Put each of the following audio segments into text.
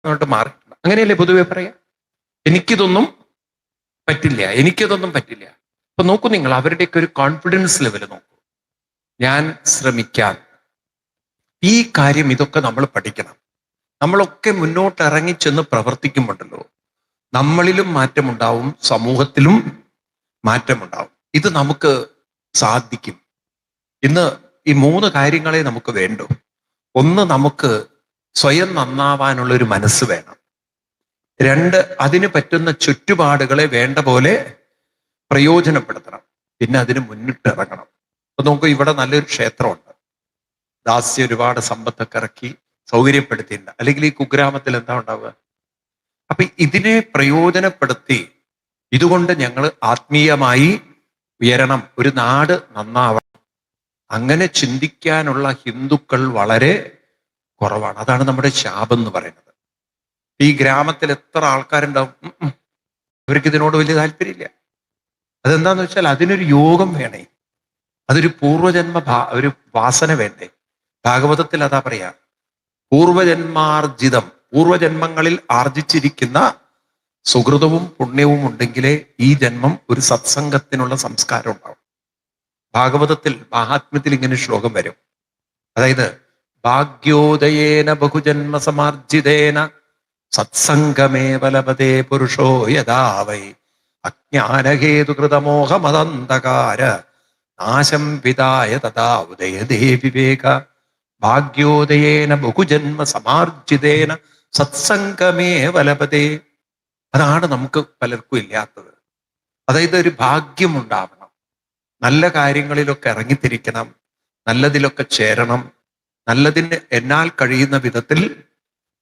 അങ്ങോട്ട് മാറിയിട്ടുണ്ട്. അങ്ങനെയല്ലേ പൊതുവെ പറയാ? എനിക്കിതൊന്നും പറ്റില്ല, എനിക്കിതൊന്നും പറ്റില്ല. അപ്പൊ നോക്കൂ നിങ്ങൾ, അവരുടെയൊക്കെ ഒരു കോൺഫിഡൻസ് ലെവൽ നോക്കൂ. ഞാൻ ശ്രമിക്കാൻ ഈ കാര്യം, ഇതൊക്കെ നമ്മൾ പഠിക്കണം. നമ്മളൊക്കെ മുന്നോട്ട് ഇറങ്ങിച്ചെന്ന് പ്രവർത്തിക്കുമ്പോണ്ടല്ലോ, നമ്മളിലും മാറ്റമുണ്ടാവും, സമൂഹത്തിലും മാറ്റമുണ്ടാവും. ഇത് നമുക്ക് സാധിക്കും. ഇന്ന് ഈ 3 കാര്യങ്ങളെ നമുക്ക് വേണ്ടൂ. ഒന്ന്, നമുക്ക് സ്വയം നന്നാവാനുള്ള ഒരു മനസ്സ് വേണം. 2, അതിന് പറ്റുന്ന ചുറ്റുപാടുകളെ വേണ്ട പോലെ പ്രയോജനപ്പെടുത്തണം. പിന്നെ അതിന് മുന്നിട്ടിറങ്ങണം. അപ്പൊ നമുക്ക് ഇവിടെ നല്ലൊരു ക്ഷേത്രമുണ്ട്, ദാസ്യ ഒരുപാട് സമ്പത്തൊക്കെ ഇറക്കി സൗകര്യപ്പെടുത്തിയിട്ടുണ്ട്. അല്ലെങ്കിൽ ഈ കുഗ്രാമത്തിൽ എന്താ ഉണ്ടാവുക? അപ്പൊ ഇതിനെ പ്രയോജനപ്പെടുത്തി, ഇതുകൊണ്ട് ഞങ്ങൾ ആത്മീയമായി ഉയരണം, ഒരു നാട് നന്നാവണം, അങ്ങനെ ചിന്തിക്കാനുള്ള ഹിന്ദുക്കൾ വളരെ കുറവാണ്. അതാണ് നമ്മുടെ ശാപം എന്ന് പറയുന്നത്. ഈ ഗ്രാമത്തിൽ എത്ര ആൾക്കാരുണ്ടാവും, അവർക്ക് ഇതിനോട് വലിയ താല്പര്യമില്ല. അതെന്താന്ന് വെച്ചാൽ അതിനൊരു യോഗം വേണേ, അതൊരു പൂർവജന്മ ഒരു വാസന വേണ്ടേ. ഭാഗവതത്തിൽ അതാ പറയാ, പൂർവജന്മാർജിതം, പൂർവജന്മങ്ങളിൽ ആർജിച്ചിരിക്കുന്ന സുഹൃതവും പുണ്യവും ഉണ്ടെങ്കിലേ ഈ ജന്മം ഒരു സത്സംഗത്തിനുള്ള സംസ്കാരം ഉണ്ടാവും. ഭാഗവതത്തിൽ, മഹാത്മ്യത്തിൽ ഇങ്ങനെ ശ്ലോകം വരും. അതായത്, ഭാഗ്യോദയേന ബഹുജന്മ സമാർജിതേന സത്സംഗമേവ ലഭതേ പുരുഷോ യഥാ വൈ അജ്ഞാനഹേതുകൃതമോഹമദന്ധകാര നാശം വിദായ തഥാ ഉദയതേ വിവേക. ഭാഗ്യോദയേന ബഹുജന്മ സമാർജിതേന സത്സംഗമേവ ലഭതേ. അതാണ് നമുക്ക് പലർക്കും ഇല്ലാത്തത്. അതായത് ഒരു ഭാഗ്യമുണ്ടാവണം, നല്ല കാര്യങ്ങളിലൊക്കെ ഇറങ്ങിത്തിരിക്കണം, നല്ലതിലൊക്കെ ചേരണം, നല്ലതിന് എന്നാൽ കഴിയുന്ന വിധത്തിൽ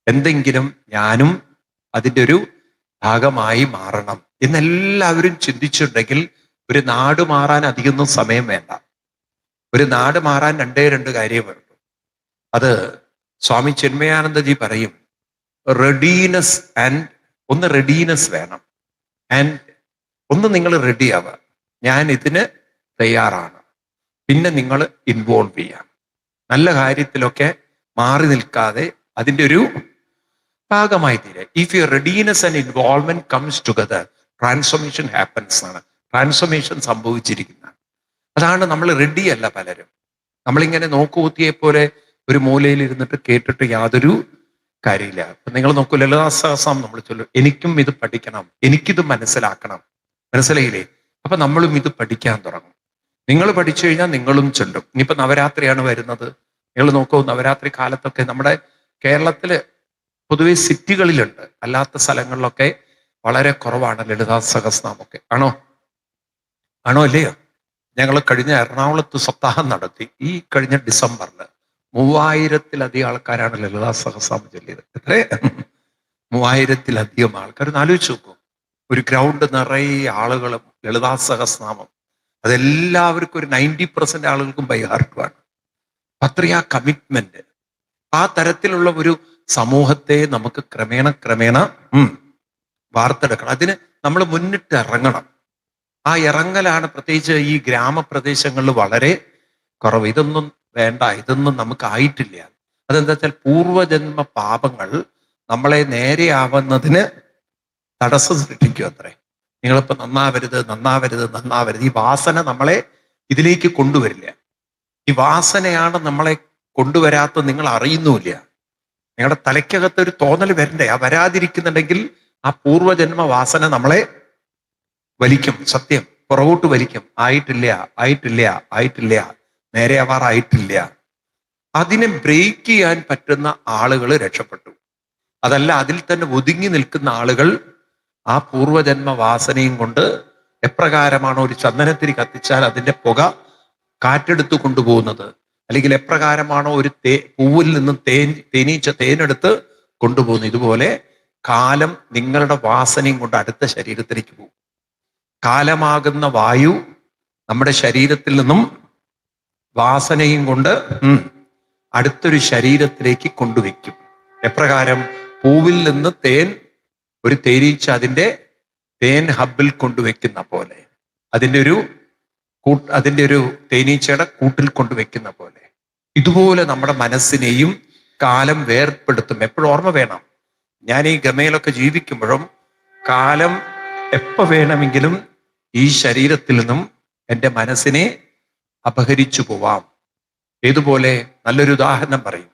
എന്തെങ്കിലും ഞാനും അതിൻ്റെ ഒരു ഭാഗമായി മാറണം എന്നെല്ലാവരും ചിന്തിച്ചിട്ടുണ്ടെങ്കിൽ ഒരു നാട് മാറാൻ അധികമൊന്നും സമയം വേണ്ട. ഒരു നാട് മാറാൻ 2 കാര്യമേ വേണ്ടൂ. അത് സ്വാമി ചിന്മയാനന്ദജി പറയും, റെഡിനെസ് ആൻഡ്, ഒന്ന് റെഡിനെസ് വേണം, ആൻഡ് ഒന്ന് നിങ്ങൾ റെഡി ആവുക, ഞാൻ ഇതിന് തയ്യാറാണ്. പിന്നെ നിങ്ങൾ ഇൻവോൾവ് ചെയ്യാം, നല്ല കാര്യത്തിലൊക്കെ മാറി നിൽക്കാതെ അതിൻ്റെ ഒരു ഭാഗമായി തീരെ. If your readiness and involvement comes together, transformation happens ആണ്. ട്രാൻസ്ഫോർമേഷൻ സംഭവിച്ചിരിക്കുന്നതാണ്. അതാണ് നമ്മൾ റെഡിയല്ല പലരും. നമ്മളിങ്ങനെ നോക്കുകൂത്തിയെ പോലെ ഒരു മൂലയിൽ ഇരുന്നിട്ട് കേട്ടിട്ട് യാതൊരു കാര്യമില്ല. അപ്പൊ നിങ്ങൾ നോക്കൂ, ലളിതാ സഹസ്രം നമ്മൾ ചൊല്ലും, എനിക്കും ഇത് പഠിക്കണം, എനിക്കിത് മനസ്സിലാക്കണം. മനസ്സിലായില്ലേ? അപ്പൊ നമ്മളും ഇത് പഠിക്കാൻ തുടങ്ങും. നിങ്ങൾ പഠിച്ചു കഴിഞ്ഞാൽ നിങ്ങളും ചൊല്ലും. ഇനിയിപ്പോ നവരാത്രിയാണ് വരുന്നത്. നിങ്ങൾ നോക്കൂ, നവരാത്രി കാലത്തൊക്കെ നമ്മുടെ കേരളത്തില് പൊതുവെ സിറ്റികളിലുണ്ട്, അല്ലാത്ത സ്ഥലങ്ങളിലൊക്കെ വളരെ കുറവാണ് ലളിതാ സഹസ്രനാമമൊക്കെ. ആണോ അല്ലയോ? ഞങ്ങൾ കഴിഞ്ഞ എറണാകുളത്ത് സപ്താഹം നടത്തി. ഈ കഴിഞ്ഞ ഡിസംബറിൽ 3000-ലധികം ആൾക്കാരാണ് ലളിതാ സഹസ്രനാമം ചൊല്ലിയത്. എത്ര? 3000-ലധികം ആൾക്കാർ. ഒന്ന് ആലോചിച്ച് നോക്കൂ, ഒരു ഗ്രൗണ്ട് നിറയെ ആളുകളും ലളിതാ സഹസ്രനാമം. അതെല്ലാവർക്കും ഒരു 90% ആളുകൾക്കും ബൈ ഹാർട്ടുമാണ്. അത്രയാ കമ്മിറ്റ്മെന്റ്. ആ തരത്തിലുള്ള ഒരു സമൂഹത്തെ നമുക്ക് ക്രമേണ വാർത്തെടുക്കണം. അതിന് നമ്മൾ മുന്നിട്ട് ഇറങ്ങണം. ആ ഇറങ്ങലാണ് പ്രത്യേകിച്ച് ഈ ഗ്രാമപ്രദേശങ്ങളിൽ വളരെ കുറവ്. ഇതൊന്നും വേണ്ട, ഇതൊന്നും നമുക്ക് ആയിട്ടില്ല. അതെന്താ വെച്ചാൽ പൂർവജന്മ പാപങ്ങൾ നമ്മളെ നേരെയാവുന്നതിന് തടസ്സം സൃഷ്ടിക്കും അത്രേ. നിങ്ങളിപ്പോ നന്നാവരുത്, ഈ വാസന നമ്മളെ ഇതിലേക്ക് കൊണ്ടുവരില്ല. ഈ വാസനയാണ് നമ്മളെ കൊണ്ടുവരാത്ത, നിങ്ങൾ അറിയുന്നുമില്ല. നിങ്ങളുടെ തലയ്ക്കകത്ത് ഒരു തോന്നൽ വരണ്ടേ? ആ വരാതിരിക്കുന്നുണ്ടെങ്കിൽ ആ പൂർവജന്മ വാസന നമ്മളെ വലിക്കും. സത്യം, പുറകോട്ട് വലിക്കും. ആയിട്ടില്ല, നേരെയാവാറായിട്ടില്ല. അതിനെ ബ്രേക്ക് ചെയ്യാൻ പറ്റുന്ന ആളുകൾ രക്ഷപ്പെട്ടു. അതല്ല, അതിൽ തന്നെ ഒതുങ്ങി നിൽക്കുന്ന ആളുകൾ ആ പൂർവജന്മ വാസനയും കൊണ്ട്, എപ്രകാരമാണോ ഒരു ചന്ദനത്തിരി കത്തിച്ചാൽ അതിന്റെ പുക കാറ്റെടുത്ത് കൊണ്ടുപോകുന്നത്, അല്ലെങ്കിൽ എപ്രകാരമാണോ ഒരു പൂവിൽ നിന്നും തേനീച്ച തേനെടുത്ത് കൊണ്ടുപോകുന്നത്, ഇതുപോലെ കാലം നിങ്ങളുടെ വാസനയും കൊണ്ട് അടുത്ത ശരീരത്തിലേക്ക് പോകും. കാലമാകുന്ന വായു നമ്മുടെ ശരീരത്തിൽ നിന്നും വാസനയും കൊണ്ട് അടുത്തൊരു ശരീരത്തിലേക്ക് കൊണ്ടുവയ്ക്കും. എപ്രകാരം? പൂവിൽ നിന്ന് ഒരു തേനീച്ച അതിൻ്റെ തേൻ ഹബിൽ കൊണ്ടുവയ്ക്കുന്ന പോലെ, അതിൻ്റെ ഒരു തേനീച്ചയുടെ കൂട്ടിൽ കൊണ്ടുവയ്ക്കുന്ന പോലെ, ഇതുപോലെ നമ്മുടെ മനസ്സിനെയും കാലം വേർപ്പെടുത്തും. എപ്പോഴും ഓർമ്മ വേണം, ഞാൻ ഈ ഗമയിലൊക്കെ ജീവിക്കുമ്പോഴും കാലം എപ്പോ വേണമെങ്കിലും ഈ ശരീരത്തിൽ നിന്നും എൻ്റെ മനസ്സിനെ അപഹരിച്ചു പോവാം. ഏതുപോലെ? നല്ലൊരു ഉദാഹരണം പറയും.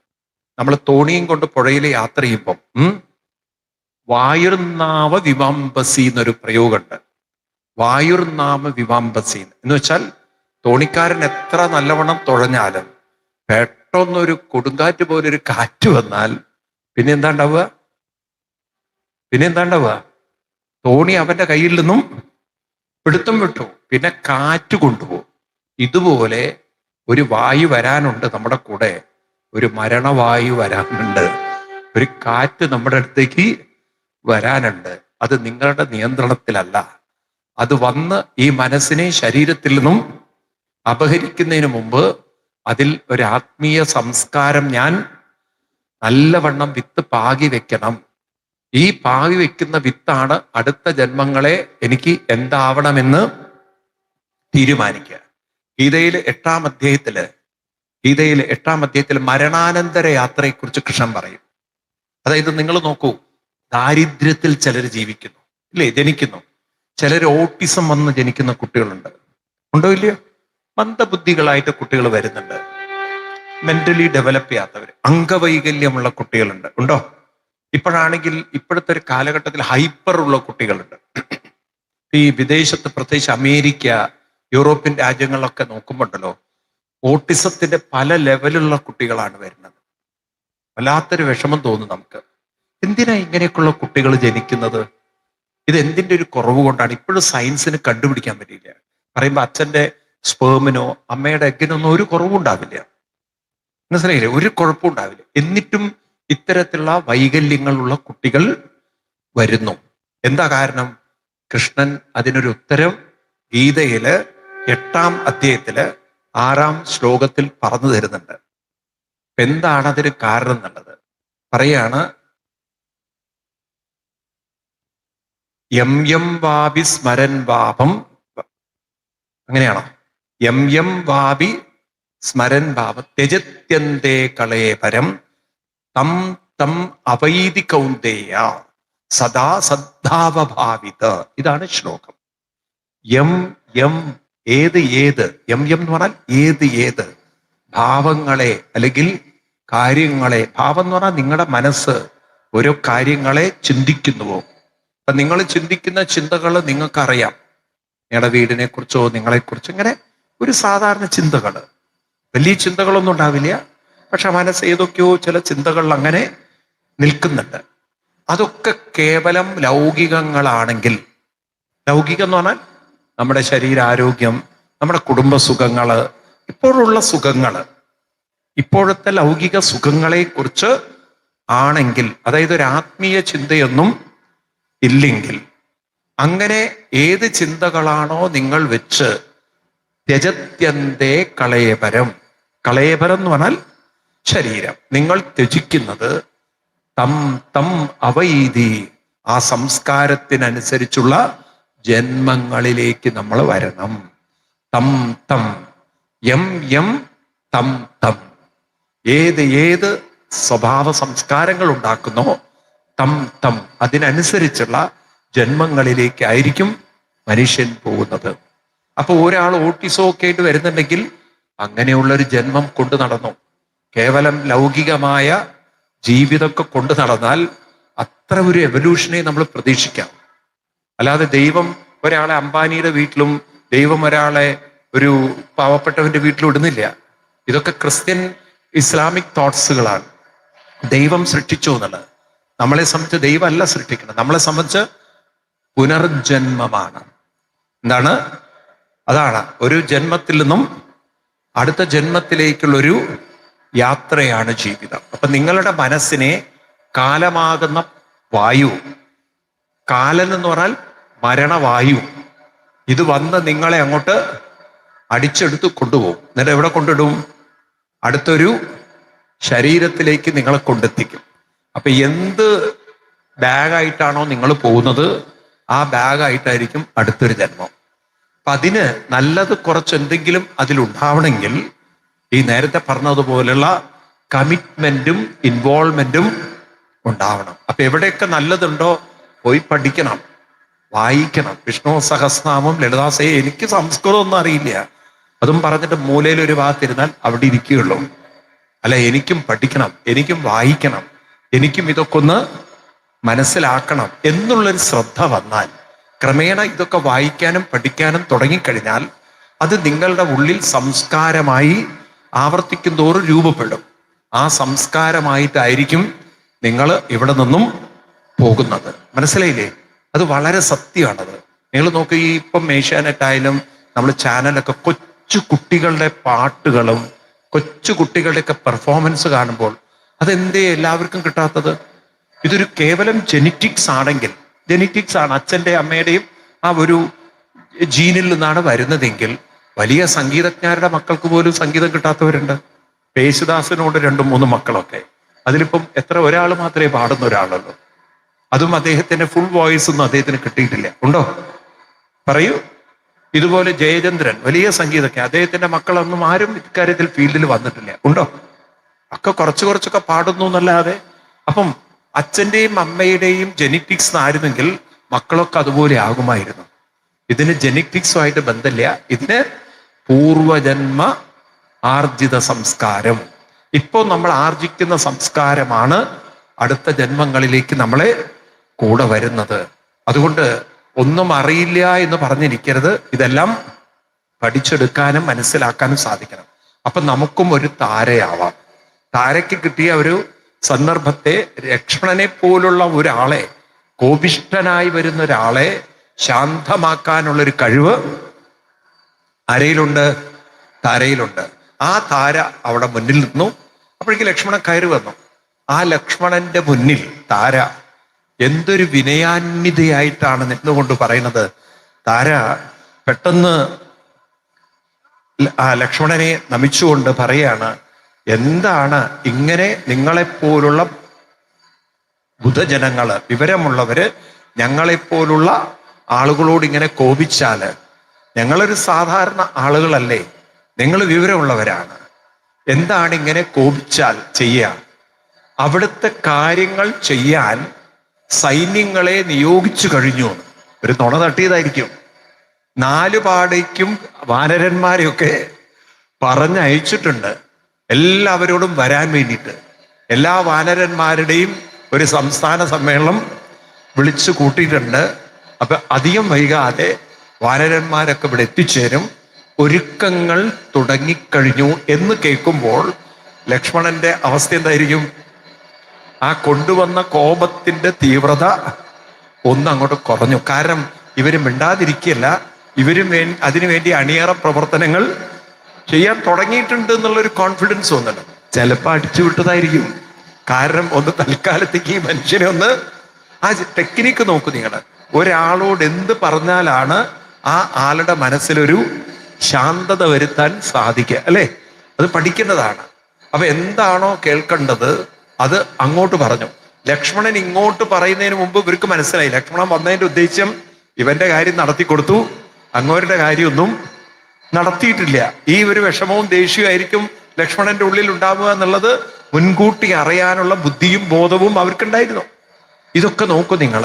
നമ്മൾ തോണിയും കൊണ്ട് പുഴയിൽ യാത്ര ചെയ്യുമ്പം വായുർനാമ വിവാംബസി എന്നൊരു പ്രയോഗമുണ്ട്. വായുർനാമ വിവാംബസി എന്ന് വെച്ചാൽ തോണിക്കാരൻ എത്ര നല്ലവണ്ണം തുഴഞ്ഞാലും പെട്ടെന്നൊരു കൊടുങ്കാറ്റ് പോലെ ഒരു കാറ്റ് വന്നാൽ പിന്നെ എന്താ ഉണ്ടാവുക? തോണി അവന്റെ കയ്യിൽ നിന്നും പിടുത്തം വിട്ടു, പിന്നെ കാറ്റ് കൊണ്ടുപോകും. ഇതുപോലെ ഒരു വായു വരാനുണ്ട് നമ്മുടെ കൂടെ, ഒരു മരണവായു വരാനുണ്ട്, ഒരു കാറ്റ് നമ്മുടെ അടുത്തേക്ക് വരാനുണ്ട്. അത് നിങ്ങളുടെ നിയന്ത്രണത്തിലല്ല. അത് വന്ന് ഈ മനസ്സിനെ ശരീരത്തിൽ നിന്നും അപഹരിക്കുന്നതിന് മുമ്പ് അതിൽ ഒരു ആത്മീയ സംസ്കാരം ഞാൻ നല്ലവണ്ണം വിത്ത് പാകി വെക്കണം. ഈ പാകി വെക്കുന്ന വിത്താണ് അടുത്ത ജന്മങ്ങളെ എനിക്ക് എന്താവണമെന്ന് തീരുമാനിക്കുക. ഗീതയിലെ എട്ടാം അധ്യായത്തില് മരണാനന്തര യാത്രയെക്കുറിച്ച് കൃഷ്ണൻ പറയും. അതായത് നിങ്ങൾ നോക്കൂ, ദാരിദ്ര്യത്തിൽ ചിലർ ജീവിക്കുന്നു, ഇല്ലേ? ജനിക്കുന്നു. ചിലർ ഓട്ടിസം വന്ന് ജനിക്കുന്ന കുട്ടികളുണ്ട്, ഉണ്ടോ ഇല്ലയോ? മന്ദബുദ്ധികളായിട്ട് കുട്ടികൾ വരുന്നുണ്ട്, മെന്റലി ഡെവലപ്പ് ചെയ്യാത്തവർ, അംഗവൈകല്യമുള്ള കുട്ടികളുണ്ട്, ഉണ്ടോ? ഇപ്പോഴാണെങ്കിൽ ഇപ്പോഴത്തെ ഒരു കാലഘട്ടത്തിൽ ഹൈപ്പർ ഉള്ള കുട്ടികളുണ്ട്. ഈ വിദേശത്ത്, പ്രത്യേകിച്ച് അമേരിക്ക, യൂറോപ്യൻ രാജ്യങ്ങളിലൊക്കെ നോക്കുമ്പോണ്ടല്ലോ, ഓട്ടിസത്തിന്റെ പല ലെവലുള്ള കുട്ടികളാണ് വരുന്നത്. വല്ലാത്തൊരു വിഷമം തോന്നും നമുക്ക്. എന്തിനാ ഇങ്ങനെയൊക്കെയുള്ള കുട്ടികൾ ജനിക്കുന്നത്? ഇത് എന്തിന്റെ ഒരു കുറവ് കൊണ്ടാണ്? ഇപ്പോഴും സയൻസിന് കണ്ടുപിടിക്കാൻ പറ്റിയില്ല. പറയുമ്പോൾ അച്ഛന്റെ സ്പേമിനോ അമ്മയുടെ എഗ്ഗിനൊന്നും ഒരു കുറവുണ്ടാവില്ല, മനസ്സിലായില്ലേ? ഒരു കുഴപ്പമുണ്ടാവില്ല. എന്നിട്ടും ഇത്തരത്തിലുള്ള വൈകല്യങ്ങളുള്ള കുട്ടികൾ വരുന്നു. എന്താ കാരണം? കൃഷ്ണൻ അതിനൊരു ഉത്തരം ഗീതയില് 8-ാം അധ്യായത്തില് 6-ാം ശ്ലോകത്തിൽ പറഞ്ഞു തരുന്നുണ്ട്. എന്താണ് അതിന് കാരണം എന്നുള്ളത് പറയാണ്. യം യം വാപി സ്മരൻ പാപം, അങ്ങനെയാണോ? യം യം വാപി സ്മരൻ പാപം ത്യജത്യന്തേ കളേപരം തം തം അവൈതി കൗന്ദേയ സദാ സദ്ധാവഭാവിത. ഇതാണ് ശ്ലോകം. യം യം ഏത് യം യം എന്ന് പറഞ്ഞാൽ ഏത് ഭാവങ്ങളെ അല്ലെങ്കിൽ കാര്യങ്ങളെ, ഭാവം എന്ന് പറഞ്ഞാൽ നിങ്ങളുടെ മനസ്സ് ഓരോ കാര്യങ്ങളെ ചിന്തിക്കുന്നുവോ. അപ്പൊ നിങ്ങൾ ചിന്തിക്കുന്ന ചിന്തകൾ നിങ്ങൾക്കറിയാം. നിങ്ങളുടെ വീടിനെ കുറിച്ചോ നിങ്ങളെക്കുറിച്ചോ ഇങ്ങനെ ഒരു സാധാരണ ചിന്തകൾ, വലിയ ചിന്തകളൊന്നും ഉണ്ടാവില്ല. പക്ഷെ മനസ്സ് ഏതൊക്കെയോ ചില ചിന്തകൾ അങ്ങനെ നിൽക്കുന്നുണ്ട്. അതൊക്കെ കേവലം ലൗകികങ്ങളാണെങ്കിൽ, ലൗകികം എന്ന് പറഞ്ഞാൽ നമ്മുടെ ശരീരാരോഗ്യം, നമ്മുടെ കുടുംബസുഖങ്ങള്, ഇപ്പോഴുള്ള സുഖങ്ങള്, ഇപ്പോഴത്തെ ലൗകിക സുഖങ്ങളെ കുറിച്ച് ആണെങ്കിൽ, അതായത് ഒരു ആത്മീയ ചിന്തയൊന്നും ഇല്ലെങ്കിൽ, അങ്ങനെ ഏത് ചിന്തകളാണോ നിങ്ങൾ വെച്ച് ത്യജത്യന്തേ കളേബരം, കളേബരം എന്ന് പറഞ്ഞാൽ ശരീരം, നിങ്ങൾ ത്യജിക്കുന്നത് തം തം അവൈതി, ആ സംസ്കാരത്തിനനുസരിച്ചുള്ള ജന്മങ്ങളിലേക്ക് നമ്മൾ വരണം. തം തം യം യം തം തം, ഏത് സ്വഭാവ സംസ്കാരങ്ങൾ ഉണ്ടാക്കുന്നോ തം തം, അതിനനുസരിച്ചുള്ള ജന്മങ്ങളിലേക്കായിരിക്കും മനുഷ്യൻ പോകുന്നത്. അപ്പൊ ഒരാൾ ഓട്ടിസമൊക്കെ ആയിട്ട് വരുന്നുണ്ടെങ്കിൽ അങ്ങനെയുള്ളൊരു ജന്മം കൊണ്ടു നടന്നു. കേവലം ലൗകികമായ ജീവിതമൊക്കെ കൊണ്ടു നടന്നാൽ അത്ര ഒരു എവല്യൂഷനെ നമ്മൾ പ്രതീക്ഷിക്കാം. അല്ലാതെ ദൈവം ഒരാളെ അംബാനിയുടെ വീട്ടിലും ദൈവം ഒരാളെ ഒരു പാവപ്പെട്ടവന്റെ വീട്ടിലും ഇടുന്നില്ല. ഇതൊക്കെ ക്രിസ്ത്യൻ ഇസ്ലാമിക് തോട്ട്സുകളാണ്. ദൈവം സൃഷ്ടിച്ചു എന്നുള്ളത്. നമ്മളെ സംബന്ധിച്ച് ദൈവമല്ല സൃഷ്ടിക്കുന്നത്, നമ്മളെ സംബന്ധിച്ച് പുനർജന്മമാണ്. എന്താണ്? അതാണ് ഒരു ജന്മത്തിൽ നിന്നും അടുത്ത ജന്മത്തിലേക്കുള്ളൊരു യാത്രയാണ് ജീവിതം. അപ്പൊ നിങ്ങളുടെ മനസ്സിനെ കാലമാകുന്ന വായു, കാലൻ എന്ന് പറഞ്ഞാൽ മരണവായു, ഇത് വന്ന് നിങ്ങളെ അങ്ങോട്ട് അടിച്ചെടുത്ത് കൊണ്ടുപോകും. എന്നിട്ട് എവിടെ കൊണ്ടിടും? അടുത്തൊരു ശരീരത്തിലേക്ക് നിങ്ങളെ കൊണ്ടെത്തിക്കും. അപ്പൊ എന്ത് ബാഗായിട്ടാണോ നിങ്ങൾ പോകുന്നത്, ആ ബാഗായിട്ടായിരിക്കും അടുത്തൊരു ജന്മം. അപ്പൊ അതിന് നല്ലത് കുറച്ച് എന്തെങ്കിലും അതിലുണ്ടാവണമെങ്കിൽ ഈ നേരത്തെ പറഞ്ഞതുപോലുള്ള കമ്മിറ്റ്മെന്റും ഇൻവോൾവ്മെന്റും ഉണ്ടാവണം. അപ്പൊ എവിടെയൊക്കെ നല്ലതുണ്ടോ പോയി പഠിക്കണം, വായിക്കണം. വിഷ്ണു സഹസ്രനാമം, ലളിതാസേ എനിക്ക് സംസ്കൃതം ഒന്നും അറിയില്ല, അതും പറഞ്ഞിട്ട് മൂലയിൽ ഒരു ഭാഗത്തിരുന്നാൽ അവിടെ ഇരിക്കുകയുള്ളൂ. അല്ല, എനിക്കും പഠിക്കണം, എനിക്കും വായിക്കണം, എനിക്കും ഇതൊക്കെ ഒന്ന് മനസ്സിലാക്കണം എന്നുള്ളൊരു ശ്രദ്ധ വന്നാൽ ക്രമേണ ഇതൊക്കെ വായിക്കാനും പഠിക്കാനും തുടങ്ങിക്കഴിഞ്ഞാൽ അത് നിങ്ങളുടെ ഉള്ളിൽ സംസ്കാരമായി ആവർത്തിക്കും തോറും രൂപപ്പെടും. ആ സംസ്കാരമായിട്ടായിരിക്കും നിങ്ങൾ ഇവിടെ നിന്നും പോകുന്നത്. മനസ്സിലായില്ലേ? അത് വളരെ സത്യമാണത്. നിങ്ങൾ നോക്കുക, ഈ ഇപ്പം ഏഷ്യാനെറ്റായാലും നമ്മൾ ചാനലൊക്കെ കൊച്ചു കുട്ടികളുടെ പാട്ടുകളും കൊച്ചു കുട്ടികളുടെയൊക്കെ പെർഫോമൻസ് കാണുമ്പോൾ അതെന്തേ എല്ലാവർക്കും കിട്ടാത്തത്? ഇതൊരു കേവലം ജെനറ്റിക്സ് ആണെങ്കിൽ, ജെനറ്റിക്സ് ആണ്, അച്ഛൻ്റെ അമ്മയുടെയും ആ ഒരു ജീനിൽ നിന്നാണ് വരുന്നതെങ്കിൽ വലിയ സംഗീതജ്ഞരുടെ മക്കൾക്ക് പോലും സംഗീതം കിട്ടാത്തവരുണ്ട്. യേശുദാസിനോട് 2-3 മക്കളൊക്കെ, അതിലിപ്പം എത്ര, ഒരാൾ മാത്രമേ പാടുന്ന ഒരാളുള്ളൂ. അതും അദ്ദേഹത്തിന്റെ ഫുൾ വോയിസ് ഒന്നും അദ്ദേഹത്തിന് കിട്ടിയിട്ടില്ല. ഉണ്ടോ? പറയൂ. ഇതുപോലെ ജയചന്ദ്രൻ വലിയ സംഗീതജ്ഞ, അദ്ദേഹത്തിന്റെ മക്കളൊന്നും ആരും ഇക്കാര്യത്തിൽ ഫീൽഡിൽ വന്നിട്ടില്ല. ഉണ്ടോ? ഒക്കെ കുറച്ചൊക്കെ പാടുന്നു എന്നല്ലാതെ. അപ്പം അച്ഛന്റെയും അമ്മയുടെയും ജെനറ്റിക്സ് ആയിരുന്നെങ്കിൽ മക്കളൊക്കെ അതുപോലെ ആകുമായിരുന്നു. ഇതിന് ജെനറ്റിക്സുമായിട്ട് ബന്ധമില്ല, ഇതിന് പൂർവജന്മ ആർജിത സംസ്കാരം. ഇപ്പോൾ നമ്മൾ ആർജിക്കുന്ന സംസ്കാരമാണ് അടുത്ത ജന്മങ്ങളിലേക്ക് നമ്മളെ കൂടെ വരുന്നത്. അതുകൊണ്ട് ഒന്നും അറിയില്ല എന്ന് പറഞ്ഞിരിക്കരുത്. ഇതെല്ലാം പഠിച്ചെടുക്കാനും മനസ്സിലാക്കാനും സാധിക്കണം. അപ്പൊ നമുക്കും ഒരു താരയാവാം. താരയ്ക്ക് കിട്ടിയ ഒരു സന്ദർഭത്തെ, ലക്ഷ്മണനെ പോലുള്ള ഒരാളെ, കോപിഷ്ഠനായി വരുന്ന ഒരാളെ ശാന്തമാക്കാനുള്ളൊരു കഴിവ് ആരയിലുണ്ട്? താരയിലുണ്ട്. ആ താര അവിടെ മുന്നിൽ നിന്നു. അപ്പോഴേക്ക് ലക്ഷ്മണൻ കയറി വന്നു. ആ ലക്ഷ്മണന്റെ മുന്നിൽ താര എന്തൊരു വിനയാന്വിതയായിട്ടാണ് നിന്നുകൊണ്ട് പറയുന്നത്. താര പെട്ടെന്ന് ആ ലക്ഷ്മണനെ നമിച്ചുകൊണ്ട് പറയാണ്, എന്താണ് ഇങ്ങനെ നിങ്ങളെപ്പോലുള്ള ബുധജനങ്ങള്, വിവരമുള്ളവര് ഞങ്ങളെപ്പോലുള്ള ആളുകളോട് ഇങ്ങനെ കോപിച്ചാല്, ഞങ്ങളൊരു സാധാരണ ആളുകളല്ലേ, നിങ്ങൾ വിവരമുള്ളവരാണ്, എന്താണ് ഇങ്ങനെ കോപിച്ചാൽ ചെയ്യുക? അവിടുത്തെ കാര്യങ്ങൾ ചെയ്യാൻ സൈന്യങ്ങളെ നിയോഗിച്ചു കഴിഞ്ഞു. ഒരു നുണ തട്ടിയതായിരിക്കും. 4 പാടേക്കും വാനരന്മാരെയൊക്കെ പറഞ്ഞയച്ചിട്ടുണ്ട് എല്ലാവരോടും വരാൻ വേണ്ടിയിട്ട്. എല്ലാ വാനരന്മാരുടെയും ഒരു സംസ്ഥാന സമ്മേളനം വിളിച്ചു കൂട്ടിയിട്ടുണ്ട്. അപ്പൊ അധികം വൈകാതെ വാനരന്മാരൊക്കെ ഇവിടെ എത്തിച്ചേരും. ഒരുക്കങ്ങൾ തുടങ്ങിക്കഴിഞ്ഞു എന്ന് കേൾക്കുമ്പോൾ ലക്ഷ്മണന്റെ അവസ്ഥ എന്തായിരിക്കും? ആ കൊണ്ടുവന്ന കോപത്തിന്റെ തീവ്രത അങ്ങോട്ട് കുറഞ്ഞു. കാരണം ഇവര് മിണ്ടാതിരിക്കുകയല്ല, ഇവരും അതിനുവേണ്ടി അണിയറ പ്രവർത്തനങ്ങൾ ചെയ്യാൻ തുടങ്ങിയിട്ടുണ്ട് എന്നുള്ളൊരു കോൺഫിഡൻസ് വന്നിട്ട് ചിലപ്പോൾ അടിച്ചു വിട്ടതായിരിക്കും. കാരണം ഒന്ന് തൽക്കാലത്തേക്ക് ഈ മനുഷ്യനെ ഒന്ന്, ആ ടെക്നിക്ക് നോക്കൂ നിങ്ങൾ. ഒരാളോട് എന്ത് പറഞ്ഞാലാണ് ആ ആളുടെ മനസ്സിലൊരു ശാന്തത വരുത്താൻ സാധിക്കുക, അല്ലേ? അത് പഠിക്കുന്നതാണ്. അപ്പൊ എന്താണോ കേൾക്കേണ്ടത് അത് അങ്ങോട്ട് പറഞ്ഞു. ലക്ഷ്മണൻ ഇങ്ങോട്ട് പറയുന്നതിന് മുമ്പ് ഇവർക്ക് മനസ്സിലായി ലക്ഷ്മണൻ വന്നതിന്റെ ഉദ്ദേശം ഇവന്റെ കാര്യം നടത്തി കൊടുത്തു, അങ്ങോരുടെ കാര്യമൊന്നും നടത്തിയിട്ടില്ല. ഈ ഒരു വിഷമവും ദേഷ്യമായിരിക്കും ലക്ഷ്മണന്റെ ഉള്ളിൽ ഉണ്ടാവുക എന്നുള്ളത് മുൻകൂട്ടി അറിയാനുള്ള ബുദ്ധിയും ബോധവും അവർക്കുണ്ടായിരുന്നു. ഇതൊക്കെ നോക്കൂ നിങ്ങൾ.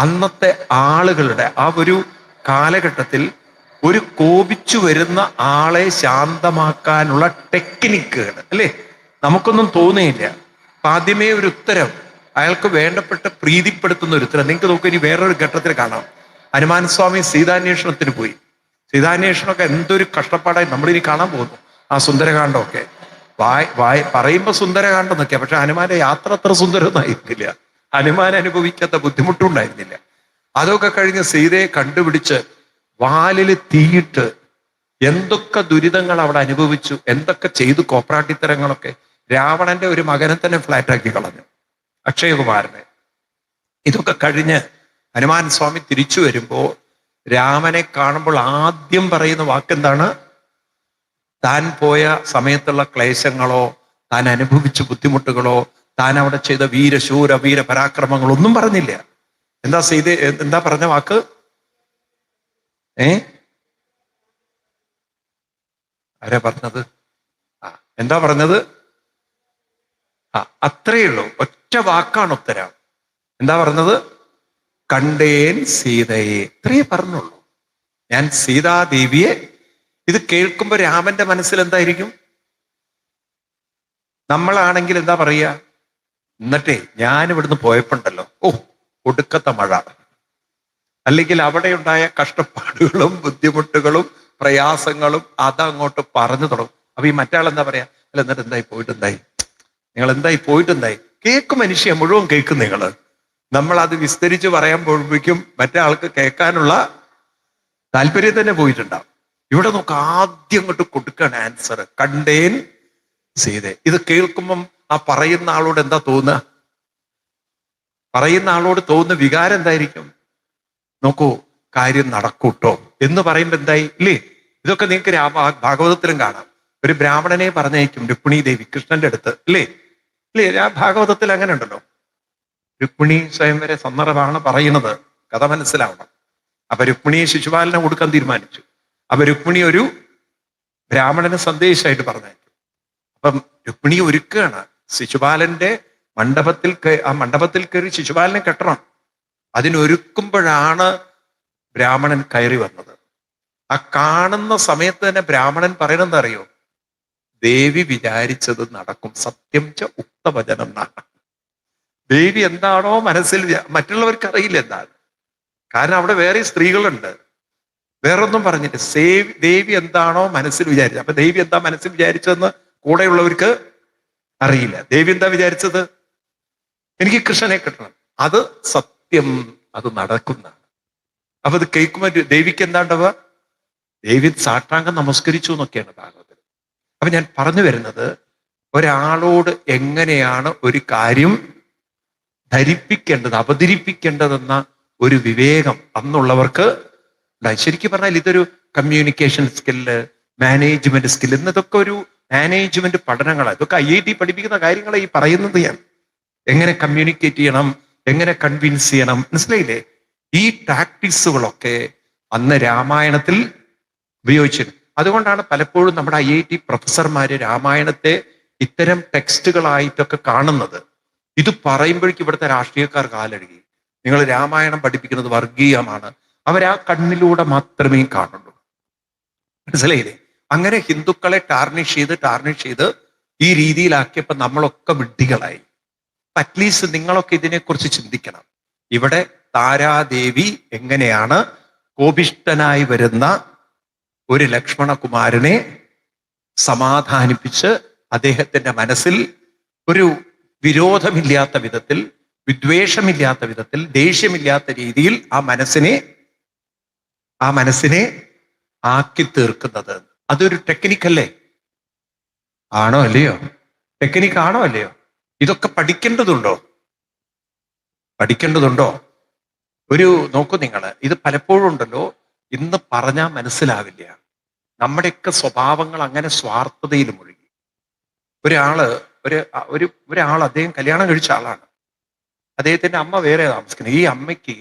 അന്നത്തെ ആളുകളുടെ ആ ഒരു കാലഘട്ടത്തിൽ ഒരു കോപിച്ചു വരുന്ന ആളെ ശാന്തമാക്കാനുള്ള ടെക്നിക്കുകൾ, അല്ലേ, നമുക്കൊന്നും തോന്നിയില്ല. ആദ്യമേ ഒരു ഉത്തരം, അയാൾക്ക് വേണ്ടപ്പെട്ട പ്രീതിപ്പെടുത്തുന്ന ഒരു ഉത്തരം. നിങ്ങൾക്ക് നോക്കൂ, ഇനി വേറൊരു ഘട്ടത്തിൽ കാണാം. ഹനുമാൻ സ്വാമി സീതാന്വേഷണത്തിന് പോയി. സീതാന്വേഷണമൊക്കെ എന്തൊരു കഷ്ടപ്പാടായി നമ്മളിനി കാണാൻ പോകുന്നു. ആ സുന്ദരകാന്ഡമൊക്കെ പറയുമ്പോൾ സുന്ദരകാന്ഡം എന്നൊക്കെയാ, പക്ഷെ ഹനുമാന്റെ യാത്ര അത്ര സുന്ദരമൊന്നും ആയിരുന്നില്ല. ഹനുമാൻ അനുഭവിക്കാത്ത ബുദ്ധിമുട്ടും ഉണ്ടായിരുന്നില്ല. അതൊക്കെ കഴിഞ്ഞ് സീതയെ കണ്ടുപിടിച്ച് വാലില് തീയിട്ട് എന്തൊക്കെ ദുരിതങ്ങൾ അവിടെ അനുഭവിച്ചു, എന്തൊക്കെ ചെയ്തു, കോപ്രാട്ടിത്തരങ്ങളൊക്കെ. രാവണന്റെ ഒരു മകനെ തന്നെ ഫ്ലാറ്റാക്കി കളഞ്ഞു, അക്ഷയകുമാരനെ. ഇതൊക്കെ കഴിഞ്ഞ് ഹനുമാൻ സ്വാമി തിരിച്ചു വരുമ്പോ രാമനെ കാണുമ്പോൾ ആദ്യം പറയുന്ന വാക്കെന്താണ്? താൻ പോയ സമയത്തുള്ള ക്ലേശങ്ങളോ താൻ അനുഭവിച്ച ബുദ്ധിമുട്ടുകളോ താൻ അവിടെ ചെയ്ത വീരശൂര വീര പരാക്രമങ്ങളൊന്നും പറഞ്ഞില്ല. എന്താ പറഞ്ഞ വാക്ക്? ആരാ പറഞ്ഞത്? എന്താ പറഞ്ഞത്? അത്രയേ ഉള്ളൂ. ഒറ്റ വാക്കാണ് ഉത്തരം. എന്താ പറഞ്ഞത്? കണ്ടേൻ സീതയെ. ഇത്രയേ പറഞ്ഞുള്ളൂ. ഞാൻ സീതാദേവിയെ. ഇത് കേൾക്കുമ്പോ രാമന്റെ മനസ്സിൽ എന്തായിരിക്കും? നമ്മളാണെങ്കിൽ എന്താ പറയുക? എന്നിട്ടേ ഞാൻ ഇവിടുന്ന് പോയപ്പോണ്ടല്ലോ, ഒടുക്കത്തെ മഴ, അല്ലെങ്കിൽ അവിടെ ഉണ്ടായ കഷ്ടപ്പാടുകളും ബുദ്ധിമുട്ടുകളും പ്രയാസങ്ങളും അതങ്ങോട്ട് പറഞ്ഞു തുടങ്ങും. അപ്പൊ ഈ മറ്റാൾ എന്താ പറയാ? അല്ല, എന്നിട്ട് എന്തായി, പോയിട്ടെന്തായി, നിങ്ങൾ എന്തായി, പോയിട്ടെന്തായി? കേൾക്കും മനുഷ്യ, മുഴുവൻ കേൾക്കും നിങ്ങള്. നമ്മൾ അത് വിസ്തരിച്ച് പറയാൻ പോകുമ്പോഴേക്കും മറ്റേ ആൾക്ക് കേൾക്കാനുള്ള താല്പര്യം തന്നെ പോയിട്ടുണ്ടാവും. ഇവിടെ നോക്ക്, ആദ്യം അങ്ങോട്ട് കൊടുക്കുകയാണ് ആൻസർ, കണ്ടേൻ സീത. ഇത് കേൾക്കുമ്പം ആ പറയുന്ന ആളോട് എന്താ തോന്നുക? പറയുന്ന ആളോട് തോന്നുന്ന വികാരം എന്തായിരിക്കും? നോക്കൂ, കാര്യം നടക്കൂട്ടോ എന്ന് പറയുമ്പോ എന്തായി, ഇല്ലേ? ഇതൊക്കെ നിങ്ങൾക്ക് ഭാഗവതത്തിലും കാണാം. ഒരു ബ്രാഹ്മണനെ പറഞ്ഞയക്കും രുക്മിണി ദേവി കൃഷ്ണന്റെ അടുത്ത്, ഇല്ലേ? ഇല്ലേ? ആ ഭാഗവതത്തിൽ അങ്ങനെ ഉണ്ടല്ലോ. രുക്മിണി സ്വയംവര സന്ദർഭമാണ് പറയുന്നത്, കഥ മനസ്സിലാവണം. അപ്പൊ രുക്മിണിയെ ശിശുപാലനെ കൊടുക്കാൻ തീരുമാനിച്ചു. അപ്പൊ രുക്മിണി ഒരു ബ്രാഹ്മണന് സന്ദേശമായിട്ട് പറഞ്ഞയക്കും. അപ്പം രുക്മിണി ഒരുക്കുകയാണ് ശിശുപാലന്റെ മണ്ഡപത്തിൽ കയറി ശിശുപാലനെ കെട്ടണം. അതിനൊരുക്കുമ്പോഴാണ് ബ്രാഹ്മണൻ കയറി വന്നത്. ആ കാണുന്ന സമയത്ത് തന്നെ ബ്രാഹ്മണൻ പറയണെന്താ അറിയോ? ദേവി വിചാരിച്ചത് നടക്കും, സത്യം ച ഉക്തവചനം എന്നാണ്. ദേവി എന്താണോ മനസ്സിൽ മറ്റുള്ളവർക്ക് അറിയില്ല എന്താണ്. കാരണം അവിടെ വേറെ സ്ത്രീകളുണ്ട്, വേറൊന്നും പറഞ്ഞിട്ട് ദേവി എന്താണോ മനസ്സിൽ വിചാരിച്ചത്. അപ്പൊ ദേവി എന്താ മനസ്സിൽ വിചാരിച്ചതെന്ന് കൂടെയുള്ളവർക്ക് അറിയില്ല. ദേവി എന്താ വിചാരിച്ചത്? എനിക്ക് കൃഷ്ണനെ കിട്ടണം, അത് സത്യം, അത് നടക്കുന്നതാണ്. അപ്പൊ ഇത് കേൾക്കുമ്പോൾ ദേവിക്ക് എന്താണ്ടവ? ദേവി സാഷ്ടാംഗം നമസ്കരിച്ചു എന്നൊക്കെയാണ് ഭാഗവതത്തിൽ. അപ്പൊ ഞാൻ പറഞ്ഞു വരുന്നത്, ഒരാളോട് എങ്ങനെയാണ് ഒരു കാര്യം ധരിപ്പിക്കേണ്ടത്, അവതരിപ്പിക്കേണ്ടതെന്ന ഒരു വിവേകം അന്നുള്ളവർക്ക് ഉണ്ടായി. ശരിക്കും പറഞ്ഞാൽ ഇതൊരു കമ്മ്യൂണിക്കേഷൻ സ്കില്ല്, മാനേജ്മെന്റ് സ്കില്ല്, ഇന്നതൊക്കെ ഒരു മാനേജ്മെന്റ് പഠനങ്ങളാണ്. ഇതൊക്കെ IIT പഠിപ്പിക്കുന്ന കാര്യങ്ങളെ ഈ പറയുന്നത്. ഞാൻ എങ്ങനെ കമ്മ്യൂണിക്കേറ്റ് ചെയ്യണം, എങ്ങനെ കൺവിൻസ് ചെയ്യണം, മനസ്സിലായില്ലേ? ഈ ടാക്ടിക്സുകളൊക്കെ അന്ന് രാമായണത്തിൽ ഉപയോഗിച്ചിരുന്നു. അതുകൊണ്ടാണ് പലപ്പോഴും നമ്മുടെ IIT പ്രൊഫസർമാര് രാമായണത്തെ ഇത്തരം ടെക്സ്റ്റുകളായിട്ടൊക്കെ കാണുന്നത്. ഇത് പറയുമ്പോഴേക്കും ഇവിടുത്തെ രാഷ്ട്രീയക്കാർ കാലഴുകി. നിങ്ങൾ രാമായണം പഠിപ്പിക്കുന്നത് വർഗീയമാണ്, അവരാ കണ്ണിലൂടെ മാത്രമേ കാണുള്ളൂ. മനസ്സിലായില്ലേ? അങ്ങനെ ഹിന്ദുക്കളെ ടാർണിഷ് ചെയ്ത് ഈ രീതിയിലാക്കിയപ്പോ നമ്മളൊക്കെ വിഡ്ഢികളായി. അറ്റ്ലീസ്റ്റ് നിങ്ങളൊക്കെ ഇതിനെക്കുറിച്ച് ചിന്തിക്കണം. ഇവിടെ താരാദേവി എങ്ങനെയാണ് കോപിഷ്ഠനായി വരുന്ന ഒരു ലക്ഷ്മണകുമാരനെ സമാധാനിപ്പിച്ച് അദ്ദേഹത്തിന്റെ മനസ്സിൽ ഒരു വിരോധമില്ലാത്ത വിധത്തിൽ, വിദ്വേഷമില്ലാത്ത വിധത്തിൽ, ദേഷ്യമില്ലാത്ത രീതിയിൽ ആ മനസ്സിനെ ആക്കി തീർക്കുന്നത്. അതൊരു ടെക്നിക്കല്ലേ? ആണോ അല്ലയോ? ടെക്നിക്ക് ആണോ അല്ലയോ? ഇതൊക്കെ പഠിക്കേണ്ടതുണ്ടോ? ഒരു നോക്കൂ നിങ്ങൾ, ഇത് പലപ്പോഴും ഉണ്ടല്ലോ, ഇന്ന് പറഞ്ഞാൽ മനസ്സിലാവില്ല. നമ്മുടെയൊക്കെ സ്വഭാവങ്ങൾ അങ്ങനെ സ്വാർത്ഥതയിൽ മുഴുകി. ഒരാൾ അദ്ദേഹം കല്യാണം കഴിച്ച ആളാണ്. അദ്ദേഹത്തിന്റെ അമ്മ വേറെ താമസിക്കുന്നത്. ഈ അമ്മയ്ക്ക്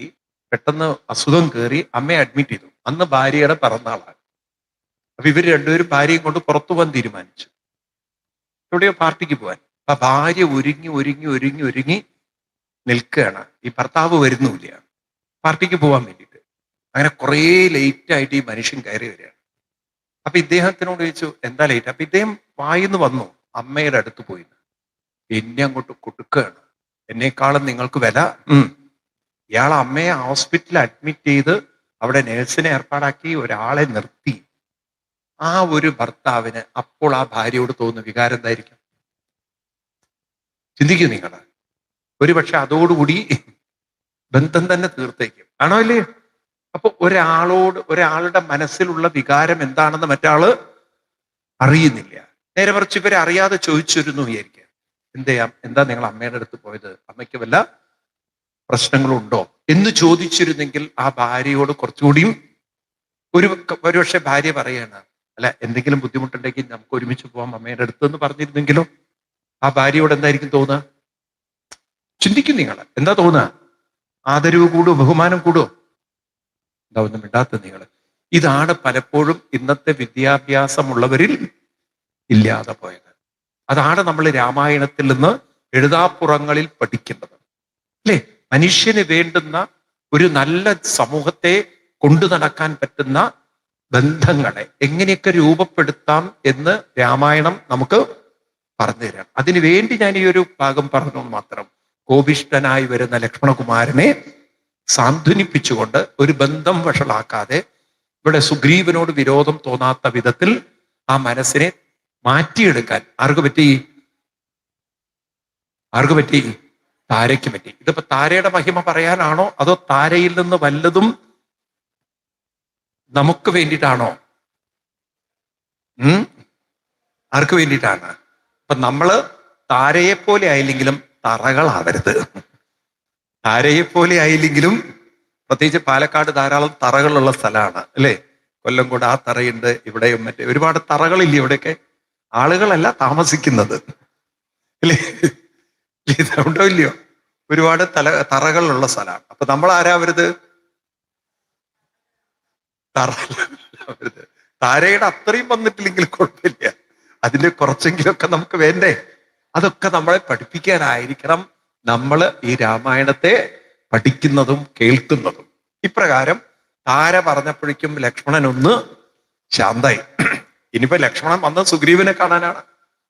പെട്ടെന്ന് അസുഖം കയറി അമ്മയെ അഡ്മിറ്റ് ചെയ്തു. അന്ന് ഭാര്യയുടെ പിറന്നാളാണ്. അപ്പൊ ഇവർ രണ്ടുപേരും ഭാര്യയും കൊണ്ട് പുറത്തു പോകാൻ തീരുമാനിച്ചു, എവിടെയോ പാർട്ടിക്ക് പോകാൻ. അപ്പൊ ഭാര്യ ഒരുങ്ങി നിൽക്കുകയാണ്. ഈ ഭർത്താവ് വരുന്നില്ല പാർട്ടിക്ക് പോകാൻ വേണ്ടിയിട്ട്. അങ്ങനെ കുറേ ലേറ്റ് ആയിട്ട് ഈ മനുഷ്യൻ കയറി വരികയാണ്. അപ്പൊ ഇദ്ദേഹത്തിനോട് ചോദിച്ചു, എന്താ ലേറ്റ്? അപ്പൊ ഇദ്ദേഹം വായിന്ന് വന്നു, അമ്മയുടെ അടുത്ത് പോയി. പിന്നെ അങ്ങോട്ട് കൊടുക്കുകയാണ്, എന്നെക്കാളും നിങ്ങൾക്ക് വില. ഇയാൾ അമ്മയെ ഹോസ്പിറ്റലിൽ അഡ്മിറ്റ് ചെയ്ത് അവിടെ നേഴ്സിനെ ഏർപ്പാടാക്കി ഒരാളെ നിർത്തി. ആ ഒരു ഭർത്താവിന് അപ്പോൾ ആ ഭാര്യയോട് തോന്നുന്ന വികാരം എന്തായിരിക്കും? ചിന്തിക്കൂ നിങ്ങൾ. ഒരുപക്ഷെ അതോടുകൂടി ബന്ധം തന്നെ തീർത്തേക്കും. ആണോ അല്ലേ? അപ്പൊ ഒരാളുടെ മനസ്സിലുള്ള വികാരം എന്താണെന്ന് മറ്റാള് അറിയുന്നില്ല. നേരെ മറിച്ച് ഇവരെ അറിയാതെ ചോദിച്ചിരുന്നു വിചാരിക്കുക, എന്താ നിങ്ങൾ അമ്മയുടെ അടുത്ത് പോയത്, അമ്മയ്ക്ക് വല്ല പ്രശ്നങ്ങളുണ്ടോ എന്ന് ചോദിച്ചിരുന്നെങ്കിൽ ആ ഭാര്യയോട് കുറച്ചുകൂടിയും ഒരുപക്ഷെ ഭാര്യ പറയാണ്, അല്ല എന്തെങ്കിലും ബുദ്ധിമുട്ടുണ്ടെങ്കിൽ നമുക്ക് ഒരുമിച്ച് പോവാം അമ്മയുടെ അടുത്ത് എന്ന് പറഞ്ഞിരുന്നെങ്കിലോ ആ ഭാര്യയോട് എന്തായിരിക്കും തോന്നുക? ചിന്തിക്കും നിങ്ങൾ, എന്താ തോന്നുക? ആദരവ് കൂടുമോ, ബഹുമാനം കൂടുമോ? എന്താ ഒന്നും മിണ്ടാത്ത നിങ്ങൾ. ഇതാണ് പലപ്പോഴും ഇന്നത്തെ വിദ്യാഭ്യാസമുള്ളവരിൽ ഇല്ലാതെ പോയത്. അതാണ് നമ്മൾ രാമായണത്തിൽ നിന്ന് എഴുതാപ്പുറങ്ങളിൽ പഠിക്കുന്നത്. അല്ലേ? മനുഷ്യന് വേണ്ടുന്ന ഒരു നല്ല സമൂഹത്തെ കൊണ്ടു നടക്കാൻ പറ്റുന്ന ബന്ധങ്ങളെ എങ്ങനെയൊക്കെ രൂപപ്പെടുത്താം എന്ന് രാമായണം നമുക്ക് പറഞ്ഞു തരാം. അതിനു വേണ്ടി ഞാൻ ഈ ഒരു ഭാഗം പറഞ്ഞു മാത്രം. കോപിഷ്ഠനായി വരുന്ന ലക്ഷ്മണകുമാരനെ സാന്ത്വനിപ്പിച്ചുകൊണ്ട് ഒരു ബന്ധം വഷളാക്കാതെ ഇവിടെ സുഗ്രീവനോട് വിരോധം തോന്നാത്ത വിധത്തിൽ ആ മനസ്സിനെ മാറ്റിയെടുക്കാൻ ആർക്ക് പറ്റി? താരയ്ക്ക് പറ്റി. ഇതിപ്പോ താരയുടെ മഹിമ പറയാനാണോ അതോ താരയിൽ നിന്ന് വല്ലതും നമുക്ക് വേണ്ടിയിട്ടാണോ? ആർക്ക് വേണ്ടിയിട്ടാണ്? അപ്പൊ നമ്മള് താരയെ പോലെ ആയില്ലെങ്കിലും തറകളാവരുത്. താരയെ പോലെ ആയില്ലെങ്കിലും, പ്രത്യേകിച്ച് പാലക്കാട് ധാരാളം തറകളുള്ള സ്ഥലമാണ് അല്ലേ? കൊല്ലംകോട് ആ തറയുണ്ട്, ഇവിടെയും മറ്റേ ഒരുപാട് തറകളില്ലേ ഇവിടെയൊക്കെ? ആളുകളല്ല താമസിക്കുന്നത് അല്ലേ? ഉണ്ടോ ഇല്ലയോ? ഒരുപാട് തറകളുള്ള സ്ഥലമാണ്. അപ്പൊ നമ്മൾ ആരാവരുത്? താരയുടെ അത്രയും വന്നിട്ടില്ലെങ്കിൽ കുഴപ്പമില്ല, അതിന്റെ കുറച്ചെങ്കിലുമൊക്കെ നമുക്ക് വേണ്ടേ? അതൊക്കെ നമ്മളെ പഠിപ്പിക്കാനായിരിക്കണം നമ്മൾ ഈ രാമായണത്തെ പഠിക്കുന്നതും കേൾക്കുന്നതും. ഇപ്രകാരം താര പറഞ്ഞപ്പോഴേക്കും ലക്ഷ്മണൻ ഒന്ന് ശാന്തായി. ഇനിയിപ്പോ ലക്ഷ്മണൻ വന്ന് സുഗ്രീവനെ കാണാനാണ്.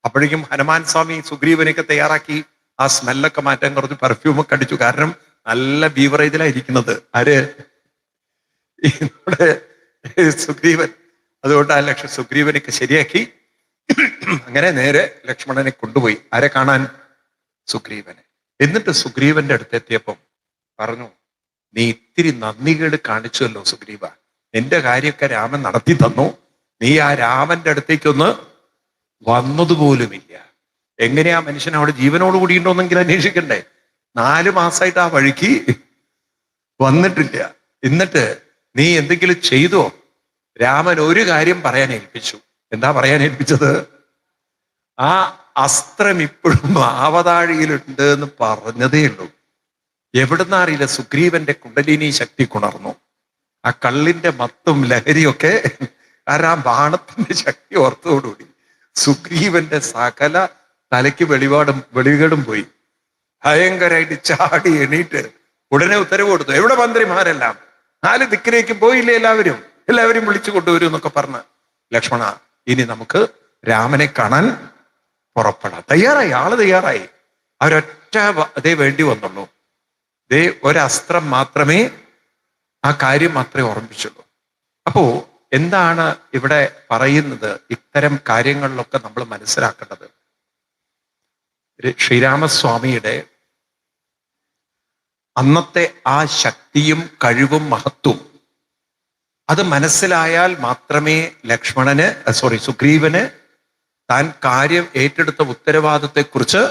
അപ്പോഴേക്കും ഹനുമാൻ സ്വാമി സുഗ്രീവനെയൊക്കെ തയ്യാറാക്കി. ആ സ്മെല്ലൊക്കെ മാറ്റാൻ കുറച്ച് പെർഫ്യൂമൊക്കെ അടിച്ചു. കാരണം നല്ല ബീവറേജിലായിരിക്കുന്നത് ആര്? നമ്മുടെ സുഗ്രീവൻ. അതുകൊണ്ട് ആ സുഗ്രീവനൊക്കെ ശരിയാക്കി. അങ്ങനെ നേരെ ലക്ഷ്മണനെ കൊണ്ടുപോയി. ആരെ കാണാൻ? സുഗ്രീവനെ. എന്നിട്ട് സുഗ്രീവന്റെ അടുത്തെത്തിയപ്പം പറഞ്ഞു, നീ ഇത്തിരി നന്ദികേട് കാണിച്ചുവല്ലോ സുഗ്രീവ. നിന്റെ കാര്യമൊക്കെ രാമൻ നടത്തി തന്നു, നീ ആ രാമന്റെ അടുത്തേക്കൊന്ന് വന്നതുപോലുമില്ല. എങ്ങനെയാ മനുഷ്യൻ അവിടെ ജീവനോട് കൂടിയിട്ടുണ്ടോന്നെങ്കിലും അന്വേഷിക്കണ്ടേ? 4 മാസമായിട്ട് ആ വഴിക്ക് വന്നിട്ടില്ല. എന്നിട്ട് നീ എന്തെങ്കിലും ചെയ്തോ? രാമൻ ഒരു കാര്യം പറയാൻ ഏൽപ്പിച്ചു. എന്താ പറയാൻ ഏൽപ്പിച്ചത്? ആ അസ്ത്രം ഇപ്പോഴും മാവതാഴിയിലുണ്ട് എന്ന് പറഞ്ഞതേ ഉള്ളൂ. എവിടുന്ന അറിയില്ല, സുഗ്രീവന്റെ കുണ്ടലിനി ശക്തി കുണർന്നു. ആ കള്ളിന്റെ മത്തും ലഹരിയൊക്കെ, കാരണം ആ ബാണത്തിന്റെ ശക്തി ഓർത്തോടുകൂടി സുഗ്രീവന്റെ സകല തലയ്ക്ക് വെളികേടും പോയി. ഭയങ്കരമായിട്ട് ചാടി എണീറ്റ് ഉടനെ ഉത്തരവ് കൊടുത്തു. എവിടെ മന്ത്രിമാരെല്ലാം? 4 ദിക്കിലേക്കും പോയില്ലേ? എല്ലാവരും വിളിച്ചു കൊണ്ടുവരും എന്നൊക്കെ പറഞ്ഞ്, ലക്ഷ്മണ ഇനി നമുക്ക് രാമനെ കാണാൻ പുറപ്പെടാം. ആള് തയ്യാറായി. അവരൊറ്റ അതേ വേണ്ടി വന്നുള്ളൂ. ഒരസ്ത്രം മാത്രമേ, ആ കാര്യം മാത്രമേ ഓർമ്മിച്ചുള്ളൂ. അപ്പോ എന്താണ് ഇവിടെ പറയുന്നത്? ഇത്തരം കാര്യങ്ങളിലൊക്കെ നമ്മൾ മനസ്സിലാക്കേണ്ടത് ശ്രീരാമസ്വാമിയുടെ അന്നത്തെ ആ ശക്തിയും കഴിവും മഹത്വവും അത് മനസ്സിലായാൽ മാത്രമേ സുഗ്രീവന് താൻ കാര്യം ഏറ്റെടുത്ത ഉത്തരവാദിത്വത്തെക്കുറിച്ച്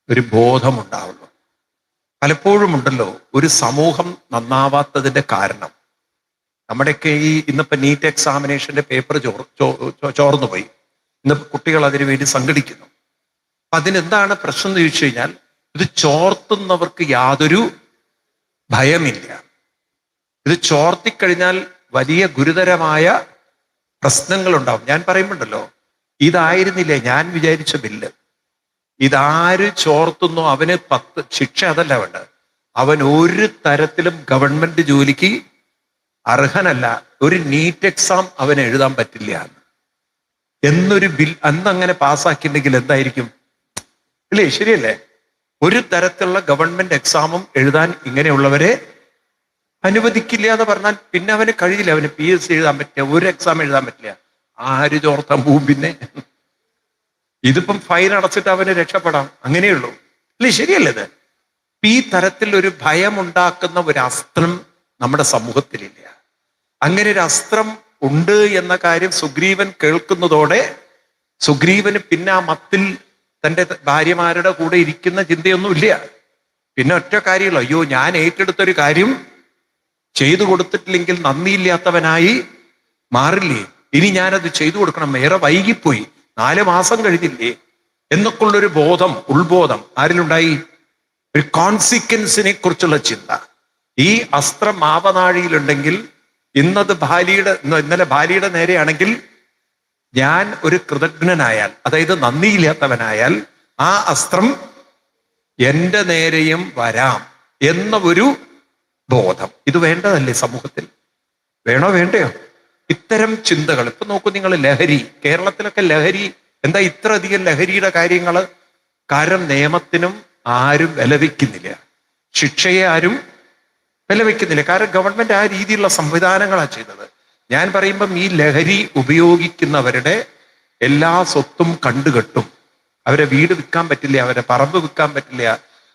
ഒരു ബോധമുണ്ടാവുള്ളൂ. പലപ്പോഴും ഉണ്ടല്ലോ ഒരു സമൂഹം നന്നാവാത്തതിന്റെ കാരണം, നമ്മുടെയൊക്കെ ഈ ഇന്നിപ്പോ നീറ്റ് എക്സാമിനേഷന്റെ പേപ്പർ ചോർന്നു പോയി. ഇന്നിപ്പോ കുട്ടികൾ അതിനു വേണ്ടി സംഘടിക്കുന്നു. അപ്പൊ അതിനെന്താണ് പ്രശ്നം എന്ന് ചോദിച്ചു കഴിഞ്ഞാൽ, ഇത് ചോർത്തുന്നവർക്ക് യാതൊരു ഭയമില്ല. ഇത് ചോർത്തിക്കഴിഞ്ഞാൽ വലിയ ഗുരുതരമായ പ്രശ്നങ്ങൾ ഉണ്ടാവും. ഞാൻ പറയുമ്പോണ്ടല്ലോ, ഇതായിരുന്നില്ലേ ഞാൻ വിചാരിച്ച ബില്ല്. ഇതാര് ചോർത്തുന്നു അവന് 10 ശിക്ഷ. അതല്ല വേണ്ടത്. അവൻ ഒരു തരത്തിലും ഗവൺമെന്റ് ജോലിക്ക് അർഹനല്ല. ഒരു നീറ്റ് എക്സാം അവന് എഴുതാൻ പറ്റില്ല എന്നൊരു ബിൽ അന്ന് അങ്ങനെ പാസ്സാക്കിയിട്ടുണ്ടെങ്കിൽ എന്തായിരിക്കും? ഇല്ലേ? ശരിയല്ലേ? ഒരു തരത്തിലുള്ള ഗവൺമെന്റ് എക്സാമും എഴുതാൻ ഇങ്ങനെയുള്ളവരെ അനുവദിക്കില്ല എന്ന് പറഞ്ഞാൽ പിന്നെ അവന് കഴിയില്ല. അവന് PSC എഴുതാൻ പറ്റില്ല, ഒരു എക്സാം എഴുതാൻ പറ്റില്ല. ആര് ചോർത്താൻ പോവും പിന്നെ? ഇതിപ്പം ഫൈൻ അടച്ചിട്ട് അവന് രക്ഷപ്പെടാം, അങ്ങനെയുള്ളൂ. അല്ലേ? ശരിയല്ലേ? ഇത് ഈ തരത്തിൽ ഒരു ഭയമുണ്ടാക്കുന്ന ഒരു അസ്ത്രം നമ്മുടെ സമൂഹത്തിലില്ല. അങ്ങനെ ഒരു അസ്ത്രം ഉണ്ട് എന്ന കാര്യം സുഗ്രീവൻ കേൾക്കുന്നതോടെ സുഗ്രീവന് പിന്നെ ആ മത്തിൽ തൻ്റെ ഭാര്യമാരുടെ കൂടെ ഇരിക്കുന്ന ചിന്തയൊന്നുമില്ല. പിന്നെ ഒറ്റ കാര്യമുള്ളൂ, അയ്യോ ഞാൻ ഏറ്റെടുത്തൊരു കാര്യം ചെയ്തു കൊടുത്തിട്ടില്ലെങ്കിൽ നന്ദിയില്ലാത്തവനായി മാറില്ലേ, ഇനി ഞാനത് ചെയ്തു കൊടുക്കണം, ഏറെ വൈകിപ്പോയി, 4 മാസം കഴിഞ്ഞില്ലേ എന്നൊക്കെയുള്ളൊരു ബോധം, ഉൾബോധം ആരിലുണ്ടായി? ഒരു കോൺസിക്വൻസിനെ കുറിച്ചുള്ള ചിന്ത. ഈ അസ്ത്രം മാവനാഴിയിലുണ്ടെങ്കിൽ ഇന്നലെ ഭാര്യയുടെ നേരെയാണെങ്കിൽ ഞാൻ ഒരു കൃതജ്ഞനായാൽ, അതായത് നന്ദിയില്ലാത്തവനായാൽ, ആ അസ്ത്രം എന്റെ നേരെയും വരാം എന്ന ഒരു ബോധം. ഇത് വേണ്ടതല്ലേ സമൂഹത്തിൽ? വേണോ വേണ്ടയോ? ഇത്തരം ചിന്തകൾ ഇപ്പൊ നോക്കൂ നിങ്ങൾ. ലഹരി, കേരളത്തിലൊക്കെ ലഹരി, എന്താ ഇത്ര അധികം ലഹരിയുടെ കാര്യങ്ങള്? കാരണം നിയമത്തിനും ആരും വിലവെക്കുന്നില്ല, ശിക്ഷയെ ആരും വിലവെക്കുന്നില്ല. കാരണം ഗവൺമെന്റ് ആ രീതിയിലുള്ള സംവിധാനങ്ങളാണ് ചെയ്തത്. ഞാൻ പറയുമ്പം ഈ ലഹരി ഉപയോഗിക്കുന്നവരുടെ എല്ലാ സ്വത്തും കണ്ടുകെട്ടും. അവരെ വീട് വിൽക്കാൻ പറ്റില്ല, അവരെ പറമ്പ് വിൽക്കാൻ പറ്റില്ല,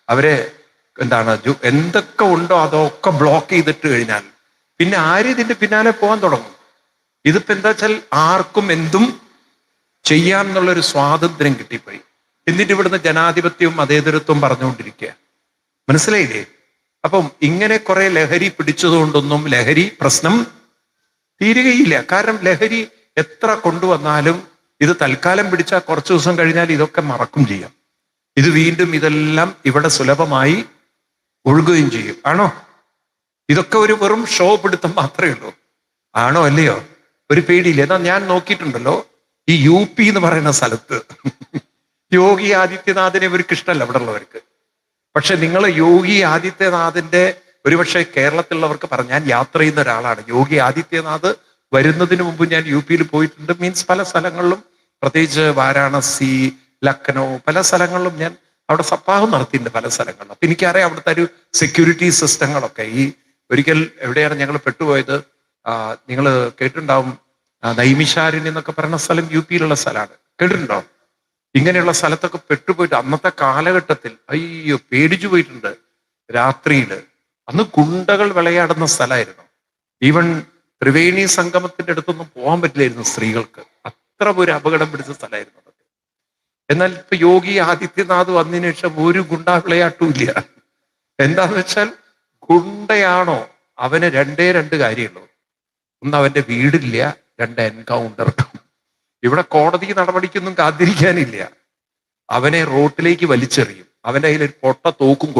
അവരെ എന്തൊക്കെ ഉണ്ടോ അതൊക്കെ ബ്ലോക്ക് ചെയ്തിട്ട് കഴിഞ്ഞാൽ പിന്നെ ആരും ഇതിന്റെ പിന്നാലെ പോകാൻ തുടങ്ങും. ഇതിപ്പോ എന്താ വെച്ചാൽ ആർക്കും എന്തും ചെയ്യാം എന്നുള്ളൊരു സ്വാതന്ത്ര്യം കിട്ടിപ്പോയി. എന്നിട്ട് ഇവിടുന്ന് ജനാധിപത്യവും മതേതരത്വവും പറഞ്ഞുകൊണ്ടിരിക്കുക. മനസ്സിലായില്ലേ? അപ്പം ഇങ്ങനെ കുറെ ലഹരി പിടിച്ചതുകൊണ്ടൊന്നും ലഹരി പ്രശ്നം തീരുകയില്ല. കാരണം ലഹരി എത്ര കൊണ്ടുവന്നാലും ഇത് തൽക്കാലം പിടിച്ചാൽ കുറച്ചു ദിവസം കഴിഞ്ഞാൽ ഇതൊക്കെ മറക്കും ചെയ്യാം. ഇത് വീണ്ടും ഇതെല്ലാം ഇവിടെ സുലഭമായി ഒഴുകുകയും ചെയ്യും. ആണോ? ഇതൊക്കെ ഒരു വെറും ഷോ പിടുത്തം മാത്രമേ ഉള്ളൂ. ആണോ അല്ലയോ? ഒരു പേടിയില്ല. എന്നാൽ ഞാൻ നോക്കിയിട്ടുണ്ടല്ലോ, ഈ UP എന്ന് പറയുന്ന സ്ഥലത്ത് യോഗി ആദിത്യനാഥിനെ ഇവർക്ക് ഇഷ്ടമല്ല ഇവിടെ ഉള്ളവർക്ക്. പക്ഷെ നിങ്ങൾ യോഗി ആദിത്യനാഥിന്റെ ഒരുപക്ഷെ കേരളത്തിലുള്ളവർക്ക് പറഞ്ഞു, ഞാൻ യാത്ര ചെയ്യുന്ന ഒരാളാണ്. യോഗി ആദിത്യനാഥ് വരുന്നതിന് മുമ്പ് ഞാൻ UP പോയിട്ടുണ്ട്. മീൻസ് പല സ്ഥലങ്ങളിലും, പ്രത്യേകിച്ച് വാരാണസി, ലക്നൗ, പല സ്ഥലങ്ങളിലും ഞാൻ അവിടെ സപ്താഹം നടത്തിയിട്ടുണ്ട് പല സ്ഥലങ്ങളിലും. അപ്പൊ എനിക്കറിയാം അവിടുത്തെ ഒരു സെക്യൂരിറ്റി സിസ്റ്റങ്ങളൊക്കെ. ഈ ഒരിക്കൽ എവിടെയാണ് ഞങ്ങൾ പെട്ടുപോയത്, നിങ്ങൾ കേട്ടിട്ടുണ്ടാവും, നൈമിഷാരണ്യം എന്നൊക്കെ പറയുന്ന സ്ഥലം UP സ്ഥലമാണ്. കേട്ടിട്ടുണ്ടോ? ഇങ്ങനെയുള്ള സ്ഥലത്തൊക്കെ പെട്ടുപോയിട്ട് അന്നത്തെ കാലഘട്ടത്തിൽ അയ്യോ പേടിച്ചു പോയിട്ടുണ്ട്. രാത്രിയില് അന്ന് ഗുണ്ടകൾ വിളയാടുന്ന സ്ഥലമായിരുന്നു. ഈവൻ ത്രിവേണി സംഗമത്തിന്റെ അടുത്തൊന്നും പോകാൻ പറ്റില്ലായിരുന്നു സ്ത്രീകൾക്ക്. അത്ര ഒരു അപകടം പിടിച്ച സ്ഥലമായിരുന്നു അതൊക്കെ. എന്നാൽ ഇപ്പൊ യോഗി ആദിത്യനാഥ് വന്നതിന് ശേഷം ഒരു ഗുണ്ടാ വിളയാട്ടും ഇല്ല. എന്താന്ന് വെച്ചാൽ ഗുണ്ടയാണോ അവന് രണ്ട് കാര്യമുള്ളൂ. ഒന്ന് അവന്റെ വീടില്ല, 2 എൻകൗണ്ടർ. ഇവിടെ കോടതി നടപടിക്കൊന്നും കാത്തിരിക്കാനില്ല. അവനെ റോട്ടിലേക്ക് വലിച്ചെറിയും. അവന്റെ കയ്യിൽ ഒരു പൊട്ട തോക്കും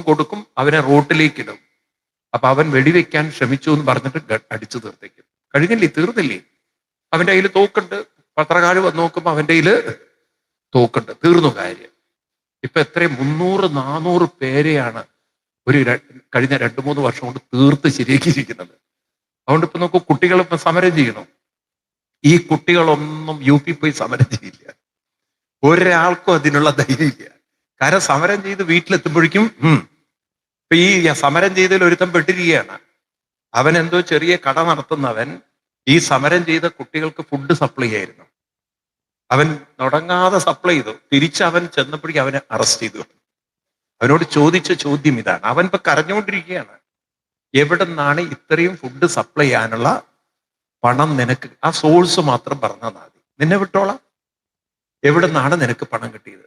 കൊടുക്കും. അവനെ റോട്ടിലേക്ക് ഇടും. അപ്പൊ അവൻ വെടിവെക്കാൻ ശ്രമിച്ചു എന്ന് പറഞ്ഞിട്ട് അടിച്ചു തീർത്തേക്കും. തീർന്നില്ലേ? അവന്റെ കയ്യിൽ തോക്കുണ്ട്. പത്രക്കാർ വന്ന് നോക്കുമ്പോ അവന്റെ കയ്യിൽ തോക്കുണ്ട്. തീർന്നു കാര്യം. ഇപ്പൊ എത്രയും 300-400 പേരെയാണ് കഴിഞ്ഞ 2-3 വർഷം കൊണ്ട് തീർത്ത് ശരിയാക്കിയിരിക്കുന്നത്. അതുകൊണ്ട് ഇപ്പൊ നോക്കൂ, കുട്ടികൾ ഇപ്പൊ സമരം ചെയ്യണം. ഈ കുട്ടികളൊന്നും UP പോയി സമരം ചെയ്യില്ല. ഒരാൾക്കും അതിനുള്ള ധൈര്യമില്ല. കാരണം സമരം ചെയ്ത് വീട്ടിലെത്തുമ്പോഴേക്കും ഇപ്പൊ ഈ സമരം ചെയ്തതിൽ ഒരുത്തം പെട്ടിരിക്കുകയാണ്. അവൻ എന്തോ ചെറിയ കട നടത്തുന്നവൻ ഈ സമരം ചെയ്ത കുട്ടികൾക്ക് ഫുഡ് സപ്ലൈ ആയിരുന്നു. അവൻ തുടങ്ങാതെ സപ്ലൈ ചെയ്തു. തിരിച്ച് അവൻ ചെന്നപ്പോഴേക്കും അവനെ അറസ്റ്റ് ചെയ്തു. അവനോട് ചോദിച്ച ചോദ്യം ഇതാണ്. അവൻ ഇപ്പൊ കരഞ്ഞുകൊണ്ടിരിക്കുകയാണ്. എവിടെ നിന്നാണ് ഇത്രയും ഫുഡ് സപ്ലൈ ചെയ്യാനുള്ള പണം നിനക്ക്? ആ സോഴ്സ് മാത്രം പറഞ്ഞാൽ മതി, നിന്നെ വിട്ടോളാം. എവിടെ നിന്നാണ് നിനക്ക് പണം കിട്ടിയത്?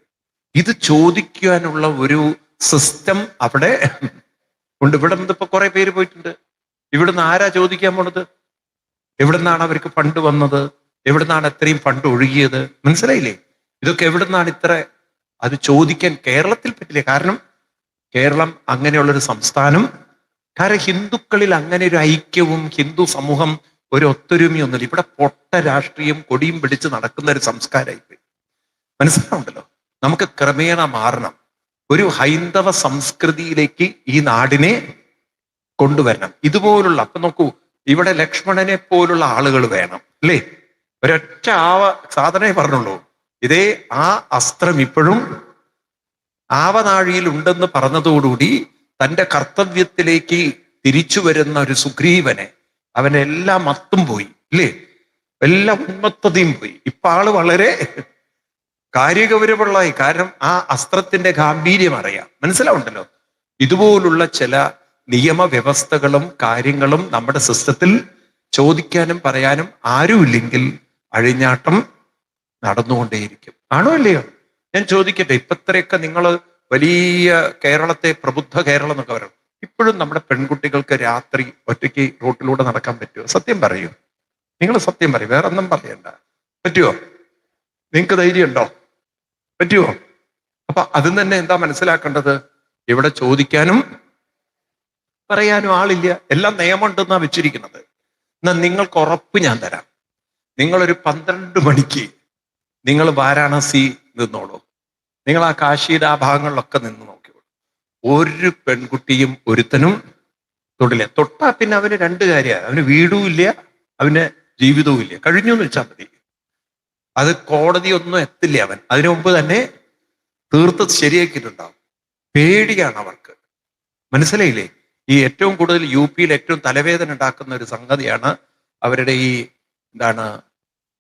ഇത് ചോദിക്കാനുള്ള ഒരു സിസ്റ്റം അവിടെ ഉണ്ട്. ഇവിടെ നിന്ന് ഇപ്പൊ കുറെ പേര് പോയിട്ടുണ്ട്. ഇവിടുന്ന് ആരാ ചോദിക്കാൻ പോണത്? എവിടെ നിന്നാണ് അവർക്ക് ഫണ്ട് വന്നത്? എവിടെ നിന്നാണ് എത്രയും ഫണ്ട് ഒഴുകിയത്? മനസ്സിലായില്ലേ? ഇതൊക്കെ എവിടെ നിന്നാണ് ഇത്ര? അത് ചോദിക്കാൻ കേരളത്തിൽ പറ്റില്ല. കാരണം കേരളം അങ്ങനെയുള്ളൊരു സംസ്ഥാനം. കാരണം ഹിന്ദുക്കളിൽ അങ്ങനെ ഒരു ഐക്യവും ഹിന്ദു സമൂഹം ഒരു ഒത്തൊരുമയൊന്നുമില്ല. ഇവിടെ പൊട്ട രാഷ്ട്രീയം കൊടിയും പിടിച്ച് നടക്കുന്ന ഒരു സംസ്കാരമായിപ്പോയി. മനസ്സിലാവുണ്ടല്ലോ? നമുക്ക് ക്രമേണ മാറണം. ഒരു ഹൈന്ദവ സംസ്കൃതിയിലേക്ക് ഈ നാടിനെ കൊണ്ടുവരണം. ഇതുപോലുള്ള, അപ്പൊ നോക്കൂ, ഇവിടെ ലക്ഷ്മണനെ പോലുള്ള ആളുകൾ വേണം, അല്ലേ? ഒരൊറ്റ സാധനമേ പറഞ്ഞുള്ളൂ. ഇതേ ആ അസ്ത്രം ഇപ്പോഴും ആവനാഴിയിൽ ഉണ്ടെന്ന് പറഞ്ഞതോടുകൂടി തന്റെ കർത്തവ്യത്തിലേക്ക് തിരിച്ചു വരുന്ന ഒരു സുഗ്രീവനെ, അവന്റെ എല്ലാ മത്തും പോയി, ഇല്ലേ? എല്ലാ ഉന്മത്തതയും പോയി. ഇപ്പൊ ആള് വളരെ കാര്യഗൗരവമുള്ളതായി. കാരണം ആ അസ്ത്രത്തിന്റെ ഗാംഭീര്യം അറിയാം. മനസ്സിലാവുണ്ടല്ലോ? ഇതുപോലുള്ള ചില നിയമവ്യവസ്ഥകളും കാര്യങ്ങളും നമ്മുടെ സിസ്റ്റത്തിൽ ചോദിക്കാനും പറയാനും ആരുമില്ലെങ്കിൽ അഴിഞ്ഞാട്ടം നടന്നുകൊണ്ടേയിരിക്കും. ആണോ അല്ലയോ? ഞാൻ ചോദിക്കട്ടെ, ഇപ്പത്രയൊക്കെ നിങ്ങൾ വലിയ കേരളത്തെ പ്രബുദ്ധ കേരളം എന്നൊക്കെ പറയും. ഇപ്പോഴും നമ്മുടെ പെൺകുട്ടികൾക്ക് രാത്രി ഒറ്റയ്ക്ക് റോട്ടിലൂടെ നടക്കാൻ പറ്റുമോ? സത്യം പറയൂ. നിങ്ങൾ സത്യം പറയും, വേറെ ഒന്നും പറയണ്ട. പറ്റുമോ? നിങ്ങൾക്ക് ധൈര്യം ഉണ്ടോ? പറ്റുമോ? അപ്പൊ അതിൽ തന്നെ എന്താ മനസ്സിലാക്കേണ്ടത്? ഇവിടെ ചോദിക്കാനും പറയാനും ആളില്ല. എല്ലാം നിയമമുണ്ടെന്നാ വെച്ചിരിക്കുന്നത്. എന്നാൽ നിങ്ങൾക്ക് ഉറപ്പ് ഞാൻ തരാം, നിങ്ങളൊരു 12 മണിക്ക് നിങ്ങൾ വാരാണസി നിന്നോളൂ. നിങ്ങൾ ആ കാശിയുടെ ആ ഭാഗങ്ങളിലൊക്കെ നിന്ന് നോക്കിയോളൂ. ഒരു പെൺകുട്ടിയും ഒരുത്തനും തൊടില്ല. തൊട്ടാ പിന്നെ അവന് രണ്ട് കാര്യമാണ്, അവന് വീടും ഇല്ല, അവന് ജീവിതവും ഇല്ല, കഴിഞ്ഞു എന്ന് വെച്ചാൽ മതി. അത് കോടതിയൊന്നും എത്തില്ല അവൻ, അതിനു മുമ്പ് തന്നെ തീർത്ത് ശരിയാക്കിയിട്ടുണ്ടാവും. പേടിയാണ് അവർക്ക്, മനസ്സിലായില്ലേ? ഈ ഏറ്റവും കൂടുതൽ യു പിയിൽ ഏറ്റവും തലവേദന ഉണ്ടാക്കുന്ന ഒരു സംഗതിയാണ് അവരുടെ ഈ എന്താണ്,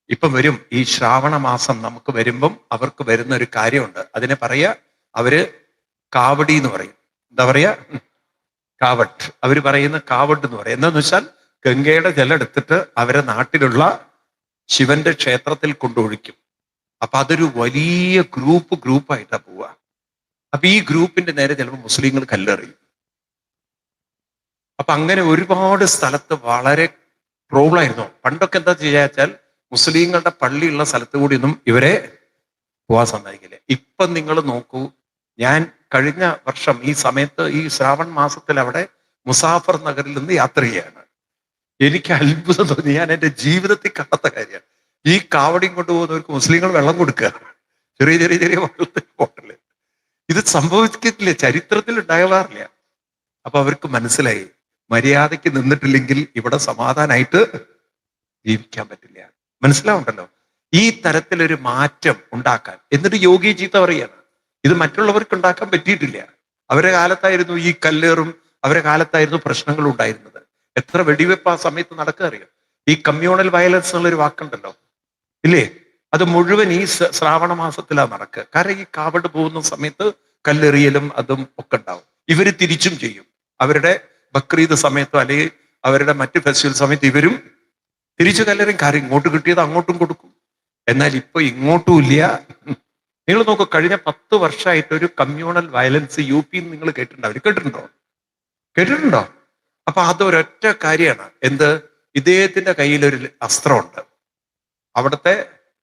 ഇപ്പം വരും ഈ ശ്രാവണ മാസം നമുക്ക് വരുമ്പം അവർക്ക് വരുന്ന ഒരു കാര്യമുണ്ട്. അതിനെ പറയാ അവര് കാവടി എന്ന് പറയും. എന്താ പറയാ? കാവട്ട്. അവര് പറയുന്ന കാവട്ട് എന്ന് പറയും. എന്താന്ന് വെച്ചാൽ ഗംഗയുടെ ജലം എടുത്തിട്ട് അവരെ നാട്ടിലുള്ള ശിവന്റെ ക്ഷേത്രത്തിൽ കൊണ്ടൊഴിക്കും. അപ്പൊ അതൊരു വലിയ ഗ്രൂപ്പായിട്ടാ പോവുക. അപ്പൊ ഈ ഗ്രൂപ്പിന്റെ നേരെ ചിലപ്പോൾ മുസ്ലിങ്ങൾ കല്ലെറിയും. അപ്പൊ അങ്ങനെ ഒരുപാട് സ്ഥലത്ത് വളരെ പ്രോബ്ലം ആയിരുന്നു. പണ്ടൊക്കെ എന്താ ചെയ്യാച്ചാൽ മുസ്ലിങ്ങളുടെ പള്ളിയുള്ള സ്ഥലത്ത് കൂടിയൊന്നും ഇവരെ പോവാൻ സമ്മതിക്കില്ല. ഇപ്പം നിങ്ങൾ നോക്കൂ, ഞാൻ കഴിഞ്ഞ വർഷം ഈ സമയത്ത് ഈ ശ്രാവൺ മാസത്തിൽ അവിടെ മുസാഫർ നഗറിൽ നിന്ന് യാത്ര ചെയ്യാണ്. എനിക്ക് അത്ഭുതം തോന്നി. ഞാൻ എൻ്റെ ജീവിതത്തിൽ കാണാത്ത കാര്യമാണ്. ഈ കാവടിയും കൊണ്ടുപോകുന്നവർക്ക് മുസ്ലിങ്ങൾ വെള്ളം കൊടുക്കുക, ചെറിയ ചെറിയ ചെറിയ ബോട്ടില്. ഇത് സംഭവിക്കത്തില്ല, ചരിത്രത്തിൽ ഉണ്ടാകാറില്ല. അപ്പൊ അവർക്ക് മനസ്സിലായി, മര്യാദയ്ക്ക് നിന്നിട്ടില്ലെങ്കിൽ ഇവിടെ സമാധാനമായിട്ട് ജീവിക്കാൻ പറ്റില്ല. മനസ്സിലാവുണ്ടല്ലോ ഈ തരത്തിലൊരു മാറ്റം ഉണ്ടാക്കാൻ. എന്നിട്ട് യോഗി ചീത്ത പറയാണ്, ഇത് മറ്റുള്ളവർക്ക് ഉണ്ടാക്കാൻ പറ്റിയിട്ടില്ല. അവരുടെ കാലത്തായിരുന്നു ഈ കല്ലേറും, അവരുടെ കാലത്തായിരുന്നു പ്രശ്നങ്ങൾ ഉണ്ടായിരുന്നത്. എത്ര വെടിവെപ്പ് ആ സമയത്ത് നടക്കുക അറിയാം. ഈ കമ്മ്യൂണൽ വയലൻസ് എന്നുള്ളൊരു വാക്കുണ്ടല്ലോ, ഇല്ലേ? അത് മുഴുവൻ ഈ ശ്രാവണ മാസത്തിലാണ് നടക്കുക. കാരണം ഈ കാവട് പോകുന്ന സമയത്ത് കല്ലെറിയലും അതും ഒക്കെ ഉണ്ടാവും. ഇവര് തിരിച്ചും ചെയ്യും. അവരുടെ ബക്രീദ് സമയത്തോ അല്ലെങ്കിൽ അവരുടെ മറ്റ് ഫെസ്റ്റിവൽ സമയത്ത് ഇവരും തിരിച്ചു കല്ലെറിയും. കാര്യം ഇങ്ങോട്ട് കിട്ടിയത് അങ്ങോട്ടും കൊടുക്കും. എന്നാൽ ഇപ്പൊ ഇങ്ങോട്ടും ഇല്ല. നിങ്ങൾ നോക്കൂ, കഴിഞ്ഞ 10 വർഷമായിട്ട് ഒരു കമ്മ്യൂണൽ വയലൻസ് യു പിയിൽ നിങ്ങൾ കേട്ടിട്ടുണ്ടോ? അപ്പൊ അതൊരൊറ്റ കാര്യമാണ്. എന്ത്? ഇദ്ദേഹത്തിന്റെ കയ്യിലൊരു അസ്ത്രമുണ്ട്, അവിടുത്തെ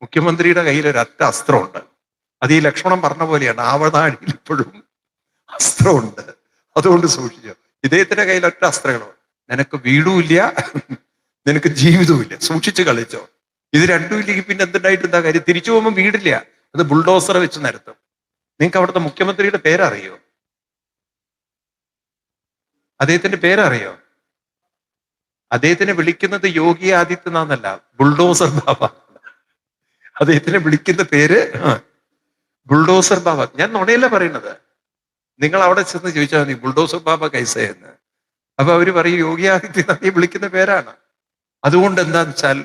മുഖ്യമന്ത്രിയുടെ കയ്യിൽ ഒരൊറ്റ അസ്ത്രമുണ്ട്. അത് ഈ ലക്ഷ്മണൻ പറഞ്ഞ പോലെയാണ്, ആവനാഴിയിൽ ഇപ്പോഴും അസ്ത്രമുണ്ട്. അതുകൊണ്ട് സൂക്ഷിച്ചോ. ഇദ്ദേഹത്തിന്റെ കയ്യിൽ ഒറ്റ അസ്ത്രങ്ങളോ, നിനക്ക് വീടുമില്ല, നിനക്ക് ജീവിതവും ഇല്ല, സൂക്ഷിച്ച് കളിച്ചോ. ഇത് രണ്ടും ഇല്ലെങ്കിൽ പിന്നെ എന്തുണ്ടായിട്ട് എന്താ കാര്യം? തിരിച്ചു പോകുമ്പോൾ വീടില്ല, അത് ബുൾഡോസർ വെച്ച് നിരത്തും. നിങ്ങൾക്ക് അവിടുത്തെ മുഖ്യമന്ത്രിയുടെ പേരറിയോ? അദ്ദേഹത്തിന്റെ പേരറിയോ? അദ്ദേഹത്തിനെ വിളിക്കുന്നത് യോഗി ആദിത്യനാഥല്ല, ബുൾഡോസർ ബാബ. അദ്ദേഹത്തിനെ വിളിക്കുന്ന പേര് ബുൾഡോസർ ബാബ. ഞാൻ നുണയല്ല പറയുന്നത്. നിങ്ങൾ അവിടെ ചെന്ന് ചോദിച്ചാൽ മതി ബുൾഡോസർ ബാബ കൈസയെന്ന്. അപ്പൊ അവര് പറയും യോഗി ആദിത്യനാഥ് വിളിക്കുന്ന പേരാണ്. അതുകൊണ്ട് എന്താന്ന് വെച്ചാൽ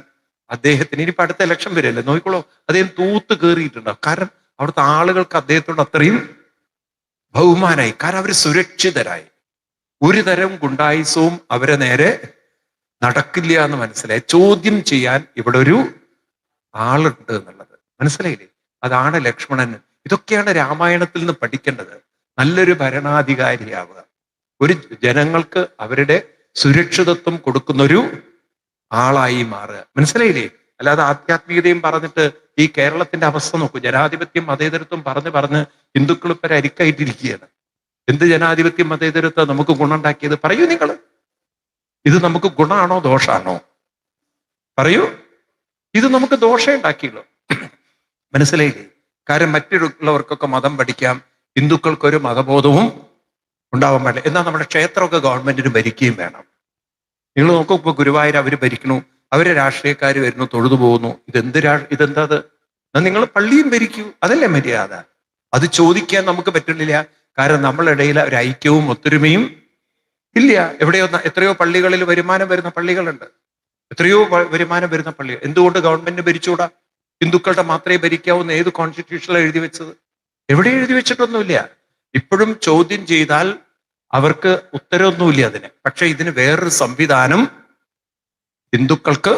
അദ്ദേഹത്തിന് ഇനിയിപ്പോ അടുത്ത ഇലക്ഷൻ വരില്ലേ, നോക്കിക്കോളൂ, അദ്ദേഹം തൂത്ത് കയറിയിട്ടുണ്ടാവും. കാരണം അവിടുത്തെ ആളുകൾക്ക് അദ്ദേഹത്തോട് അത്രയും ബഹുമാനായി. കാരണം അവര് സുരക്ഷിതരായി. ഒരു തരം ഗുണ്ടായുസവും അവരെ നേരെ നടക്കില്ല എന്ന് മനസ്സിലായി. ചോദ്യം ചെയ്യാൻ ഇവിടെ ഒരു ആളുണ്ട് എന്നുള്ളത് മനസ്സിലായില്ലേ? അതാണ് ലക്ഷ്മണൻ. ഇതൊക്കെയാണ് രാമായണത്തിൽ നിന്ന് പഠിക്കേണ്ടത്. നല്ലൊരു ഭരണാധികാരിയാവുക, ഒരു ജനങ്ങൾക്ക് അവരുടെ സുരക്ഷിതത്വം കൊടുക്കുന്നൊരു ആളായി മാറുക. മനസ്സിലായില്ലേ? അല്ലാതെ ആധ്യാത്മികതയും പറഞ്ഞിട്ട് ഈ കേരളത്തിന്റെ അവസ്ഥ നോക്കൂ. ജനാധിപത്യം മതേതരത്വം പറഞ്ഞ് ഹിന്ദുക്കൾ ഇപ്പൊ അരിക്കായിട്ടിരിക്കുകയാണ്. എന്ത് ജനാധിപത്യം മതേതരത്വം നമുക്ക് ഗുണമുണ്ടാക്കിയത്? പറയൂ നിങ്ങൾ. ഇത് നമുക്ക് ഗുണമാണോ ദോഷാണോ? പറയൂ. ഇത് നമുക്ക് ദോഷം ഉണ്ടാക്കിയുള്ളൂ. മനസ്സിലായില്ലേ? കാരണം മറ്റുള്ളവർക്കൊക്കെ മതം പഠിക്കാം, ഹിന്ദുക്കൾക്കൊരു മതബോധവും ഉണ്ടാവാൻ പാടില്ല. എന്നാൽ നമ്മുടെ ക്ഷേത്രമൊക്കെ ഗവൺമെന്റിന് ഭരിക്കുകയും വേണം. നിങ്ങൾ നോക്കൂ, ഇപ്പൊ ഗുരുവായൂർ അവര് ഭരിക്കണു, അവര് രാഷ്ട്രീയക്കാർ വരുന്നു, തൊഴുതു പോകുന്നു. ഇതെന്താ അത്? നിങ്ങൾ പള്ളിയും ഭരിക്കൂ, അതല്ലേ മര്യാദ? അത് ചോദിക്കാൻ നമുക്ക് പറ്റുന്നില്ല. കാരണം നമ്മളിടയിൽ ഒരു ഐക്യവും ഒത്തൊരുമയും ഇല്ല. എത്രയോ പള്ളികളിൽ വരുമാനം വരുന്ന പള്ളികളുണ്ട്, എത്രയോ വരുമാനം വരുന്ന പള്ളി. എന്തുകൊണ്ട് ഗവൺമെന്റ് ഭരിച്ചുകൂടാ? ഹിന്ദുക്കളുടെ മാത്രമേ ഭരിക്കാവൂന്ന് ഏത് കോൺസ്റ്റിറ്റ്യൂഷനിലാണ് എഴുതി വെച്ചത്? എവിടെ എഴുതി വെച്ചിട്ടൊന്നുമില്ല. ഇപ്പോഴും ചോദ്യം ചെയ്താൽ അവർക്ക് ഉത്തരവൊന്നുമില്ല അതിന്. പക്ഷെ ഇതിന് വേറൊരു സംവിധാനം ഹിന്ദുക്കൾക്ക്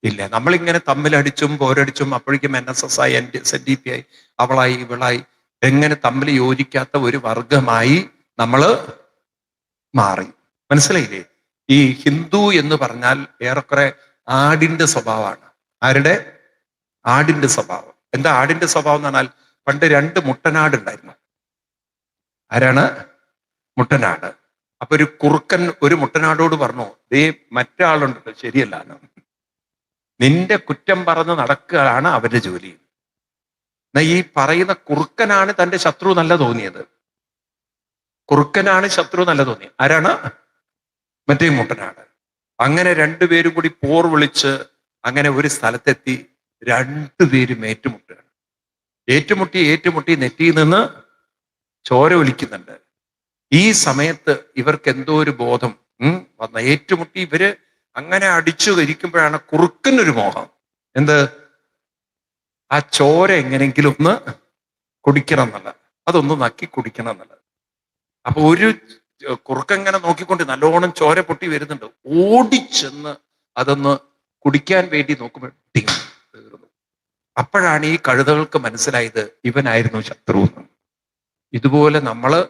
ഇല്ല. നമ്മളിങ്ങനെ തമ്മിലടിച്ചും പോരടിച്ചും അപ്പോഴേക്കും NSS ആയി, SNDP ആയി, അവളായി ഇവളായി, എങ്ങനെ തമ്മിൽ യോജിക്കാത്ത ഒരു വർഗമായി നമ്മള് മാറി. മനസ്സിലായില്ലേ? ഈ ഹിന്ദു എന്ന് പറഞ്ഞാൽ ഏറെക്കുറെ ആടിന്റെ സ്വഭാവമാണ്. ആരുടെ? ആടിന്റെ സ്വഭാവം. എന്താ ആടിന്റെ സ്വഭാവം എന്ന് പറഞ്ഞാൽ, പണ്ട് 2 മുട്ടനാട് ഉണ്ടായിരുന്നു. ആരാണ്? മുട്ടനാട്. അപ്പൊ ഒരു കുറുക്കൻ ഒരു മുട്ടനാടോട് പറഞ്ഞു, ദേ മറ്റാളുണ്ടല്ലോ ശരിയല്ല, നിന്റെ കുറ്റം പറഞ്ഞ് നടക്കുകയാണ് അവരുടെ ജോലി. എന്നാ ഈ പറയുന്ന കുറുക്കനാണ് തന്റെ ശത്രു നല്ല തോന്നിയത്. കുറുക്കനാണ് ശത്രു നല്ല തോന്നിയത്. ആരാണ്? മറ്റേ മുട്ടനാണ്. അങ്ങനെ രണ്ടുപേരും കൂടി പോർ വിളിച്ച് അങ്ങനെ ഒരു സ്ഥലത്തെത്തി. രണ്ടുപേരും ഏറ്റുമുട്ടുകയാണ്. ഏറ്റുമുട്ടി ഏറ്റുമുട്ടി നെറ്റിയിൽ നിന്ന് ചോര ഒലിക്കുന്നുണ്ട്. ഈ സമയത്ത് ഇവർക്ക് എന്തോ ഒരു ബോധം വന്ന. ഏറ്റുമുട്ടി ഇവര് അങ്ങനെ അടിച്ചു ഇരിക്കുമ്പോഴാണ് കുറുക്കനൊരു മോഹം. എന്ത്? ആ ചോര എങ്ങനെങ്കിലും ഒന്ന് കുടിക്കണം എന്നുള്ളത്, അതൊന്ന് നക്കി കുടിക്കണം എന്നുള്ളത്. അപ്പൊ ഒരു കുറുക്കങ്ങനെ നോക്കിക്കൊണ്ട് നല്ലോണം ചോര പൊട്ടി വരുന്നുണ്ട്. ഓടിച്ചെന്ന് അതൊന്ന് കുടിക്കാൻ വേണ്ടി നോക്കുമ്പോൾ തീർന്നു. അപ്പോഴാണ് ഈ കഴുതകൾക്ക് മനസ്സിലായത് ഇവനായിരുന്നു ശത്രു. ഇതുപോലെ നമ്മള്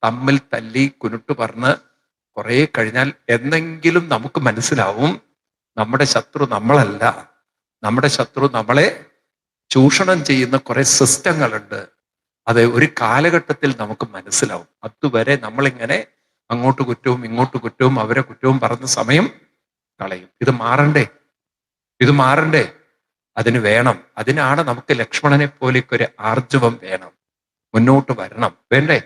തമ്മിൽ തല്ലി കുരുട്ട് പറഞ്ഞ് കുറെ കഴിഞ്ഞാൽ എന്തെങ്കിലും നമുക്ക് മനസ്സിലാവും നമ്മുടെ ശത്രു നമ്മളല്ല, നമ്മുടെ ശത്രു നമ്മളെ ചൂഷണം ചെയ്യുന്ന കുറെ സിസ്റ്റങ്ങളുണ്ട്. അത് ഒരു കാലഘട്ടത്തിൽ നമുക്ക് മനസ്സിലാവും. അതുവരെ നമ്മളിങ്ങനെ അങ്ങോട്ട് കുറ്റവും ഇങ്ങോട്ട് കുറ്റവും അവരെ കുറ്റവും പറഞ്ഞ സമയം കളയും. ഇത് മാറണ്ടേ? ഇത് മാറണ്ടേ? അതിന് വേണം. അതിനാണ് നമുക്ക് ലക്ഷ്മണനെ പോലെയൊക്കെ ഒരു ആർജവം വേണം. മുന്നോട്ട് വരണം. വേണ്ടേ?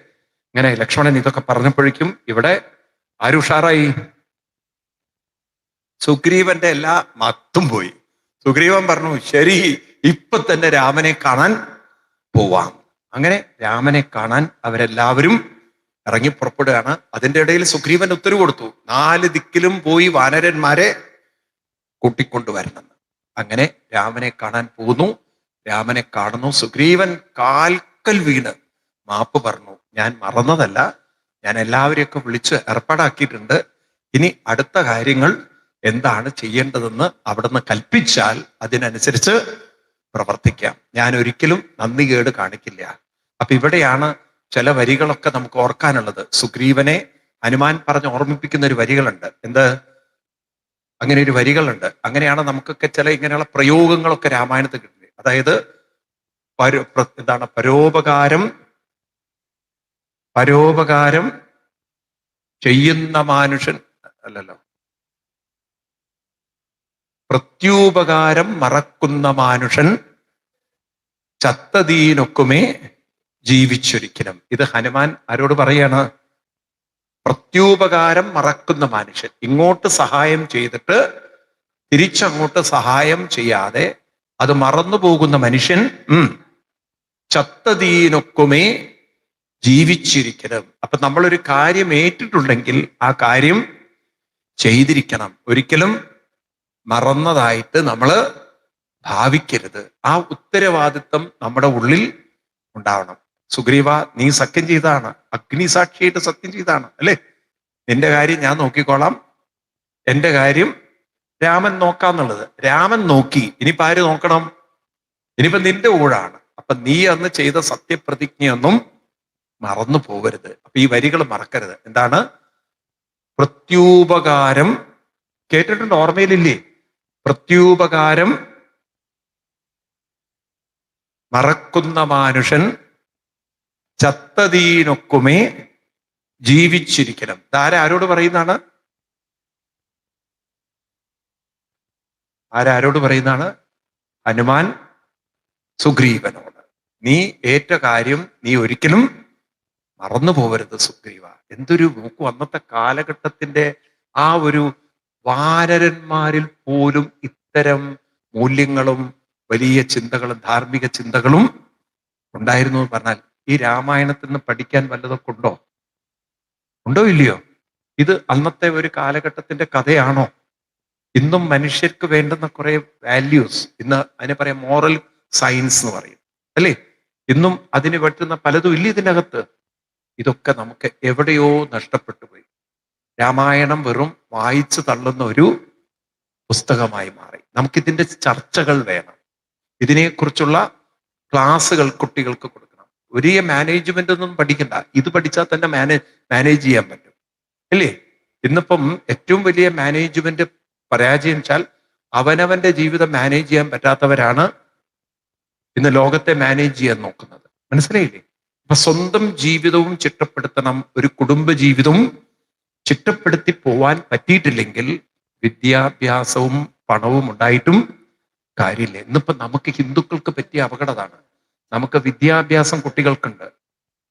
ഇങ്ങനെ ലക്ഷ്മണൻ ഇതൊക്കെ പറഞ്ഞപ്പോഴേക്കും ഇവിടെ ആരുഷാറായി? സുഗ്രീവന്റെ എല്ലാ മത്തും പോയി. സുഗ്രീവൻ പറഞ്ഞു, ശരി, ഇപ്പൊ തന്നെ രാമനെ കാണാൻ പോവാം. അങ്ങനെ രാമനെ കാണാൻ അവരെല്ലാവരും ഇറങ്ങി പുറപ്പെടുകയാണ്. അതിന്റെ ഇടയിൽ സുഗ്രീവൻ ഉത്തരവ് കൊടുത്തു, 4 ദിക്കിലും പോയി വാനരന്മാരെ കൂട്ടിക്കൊണ്ടുവരണം. അങ്ങനെ രാമനെ കാണാൻ പോകുന്നു. രാമനെ കാണുന്നു. സുഗ്രീവൻ കാൽക്കൽ വീണ് മാപ്പ് പറഞ്ഞു, ഞാൻ മറന്നതല്ല, ഞാൻ എല്ലാവരെയൊക്കെ വിളിച്ച് ഏർപ്പാടാക്കിയിട്ടുണ്ട്. ഇനി അടുത്ത കാര്യങ്ങൾ എന്താണ് ചെയ്യേണ്ടതെന്ന് അവിടുന്ന് കൽപ്പിച്ചാൽ അതിനനുസരിച്ച് പ്രവർത്തിക്കാം. ഞാൻ ഒരിക്കലും നന്ദികേട് കാണിക്കില്ല. അപ്പൊ ഇവിടെയാണ് ചില വരികളൊക്കെ നമുക്ക് ഓർക്കാനുള്ളത്. സുഗ്രീവനെ ഹനുമാൻ പറഞ്ഞ് ഓർമ്മിപ്പിക്കുന്ന ഒരു വരികളുണ്ട്. എന്ത്? അങ്ങനെ ഒരു വരികളുണ്ട്. അങ്ങനെയാണ് നമുക്കൊക്കെ ചില ഇങ്ങനെയുള്ള പ്രയോഗങ്ങളൊക്കെ രാമായണത്തിൽ കിട്ടുന്നത്. അതായത് എന്താണ്? പരോപകാരം ചെയ്യുന്ന മനുഷ്യൻ അല്ലല്ലോ, പ്രത്യുപകാരം മറക്കുന്ന മനുഷ്യൻ ചത്തതീനൊക്കുമേ ജീവിച്ചൊരിക്കലും. ഇത് ഹനുമാൻ ആരോട് പറയാണ്? പ്രത്യുപകാരം മറക്കുന്ന മനുഷ്യൻ. ഇങ്ങോട്ട് സഹായം ചെയ്തിട്ട് തിരിച്ചങ്ങോട്ട് സഹായം ചെയ്യാതെ അത് മറന്നു പോകുന്ന മനുഷ്യൻ ചത്തതീനൊക്കുമേ ജീവിച്ചിരിക്കണം. അപ്പൊ നമ്മളൊരു കാര്യം ഏറ്റിട്ടുണ്ടെങ്കിൽ ആ കാര്യം ചെയ്തിരിക്കണം. ഒരിക്കലും മറന്നതായിട്ട് നമ്മൾ ഭാവിക്കരുത്. ആ ഉത്തരവാദിത്വം നമ്മുടെ ഉള്ളിൽ ഉണ്ടാവണം. സുഗ്രീവ, നീ സത്യം ചെയ്താണ്, അഗ്നിസാക്ഷിയായിട്ട് സത്യം ചെയ്താണ് അല്ലേ? നിന്റെ കാര്യം ഞാൻ നോക്കിക്കോളാം, എന്റെ കാര്യം രാമൻ നോക്കാന്നുള്ളത്. രാമൻ നോക്കി. ഇനിയിപ്പോ ആര് നോക്കണം? ഇനിയിപ്പോ നിന്റെ ഊഴാണ്. അപ്പൊ നീ അന്ന് ചെയ്ത സത്യപ്രതിജ്ഞയൊന്നും മറന്നു പോകരുത്. അപ്പൊ ഈ വരികൾ മറക്കരുത്. എന്താണ്? പ്രത്യുപകാരം കേട്ടിട്ടുണ്ട്, ഓർമ്മയിലില്ലേ? പ്രത്യുപകാരം മറക്കുന്ന മനുഷ്യൻ ചത്തതീനൊക്കുമേ ജീവിച്ചിരിക്കണം. ആരോട് പറയുന്നതാണ്? ആരോട് പറയുന്നതാണ്? ഹനുമാൻ സുഗ്രീവനോട്. നീ ഏറ്റ കാര്യം നീ ഒരിക്കലും മറന്നു പോകരുത് സുഗ്രീവ. എന്തൊരു നോക്കൂ, അന്നത്തെ കാലഘട്ടത്തിന്റെ ആ ഒരു വാനരന്മാരിൽ പോലും ഇത്തരം മൂല്യങ്ങളും വലിയ ചിന്തകളും ധാർമ്മിക ചിന്തകളും ഉണ്ടായിരുന്നു എന്ന് പറഞ്ഞാൽ ഈ രാമായണത്തിൽ നിന്ന് പഠിക്കാൻ വല്ലതൊക്കെ ഉണ്ടോ? ഉണ്ടോ ഇല്ലയോ? ഇത് അന്നത്തെ ഒരു കാലഘട്ടത്തിന്റെ കഥയാണോ? ഇന്നും മനുഷ്യർക്ക് വേണ്ടുന്ന കുറെ വാല്യൂസ്, ഇന്ന് അതിനെ പറയാം മോറൽ സയൻസ് എന്ന് പറയും അല്ലേ? ഇന്നും അതിന് പറ്റുന്ന പലതും ഇല്ല ഇതിനകത്ത്. ഇതൊക്കെ നമുക്ക് എവിടെയോ നഷ്ടപ്പെട്ടു പോയി. രാമായണം വെറും വായിച്ചു തള്ളുന്ന ഒരു പുസ്തകമായി മാറി. നമുക്കിതിന്റെ ചർച്ചകൾ വേണം. ഇതിനെക്കുറിച്ചുള്ള ക്ലാസ്സുകൾ കുട്ടികൾക്ക് കൊടുക്കണം. വലിയ മാനേജ്മെന്റ് ഒന്നും പഠിക്കണ്ട, ഇത് പഠിച്ചാൽ തന്നെ മാനേജ് ചെയ്യാൻ പറ്റും അല്ലേ? ഇന്നിപ്പം ഏറ്റവും വലിയ മാനേജ്മെന്റ് പരാജയം വെച്ചാൽ അവനവന്റെ ജീവിതം മാനേജ് ചെയ്യാൻ പറ്റാത്തവരാണ് ഇന്ന് ലോകത്തെ മാനേജ് ചെയ്യാൻ നോക്കുന്നത്. മനസ്സിലായില്ലേ? അപ്പൊ സ്വന്തം ജീവിതവും ചിട്ടപ്പെടുത്തണം. ഒരു കുടുംബ ജീവിതവും ചിട്ടപ്പെടുത്തി പോവാൻ പറ്റിയിട്ടില്ലെങ്കിൽ വിദ്യാഭ്യാസവും പണവും ഉണ്ടായിട്ടും കാര്യമില്ല. ഇന്നിപ്പോ നമുക്ക് ഹിന്ദുക്കൾക്ക് പറ്റിയ അപകടമാണ്. നമുക്ക് വിദ്യാഭ്യാസം കുട്ടികൾക്കുണ്ട്,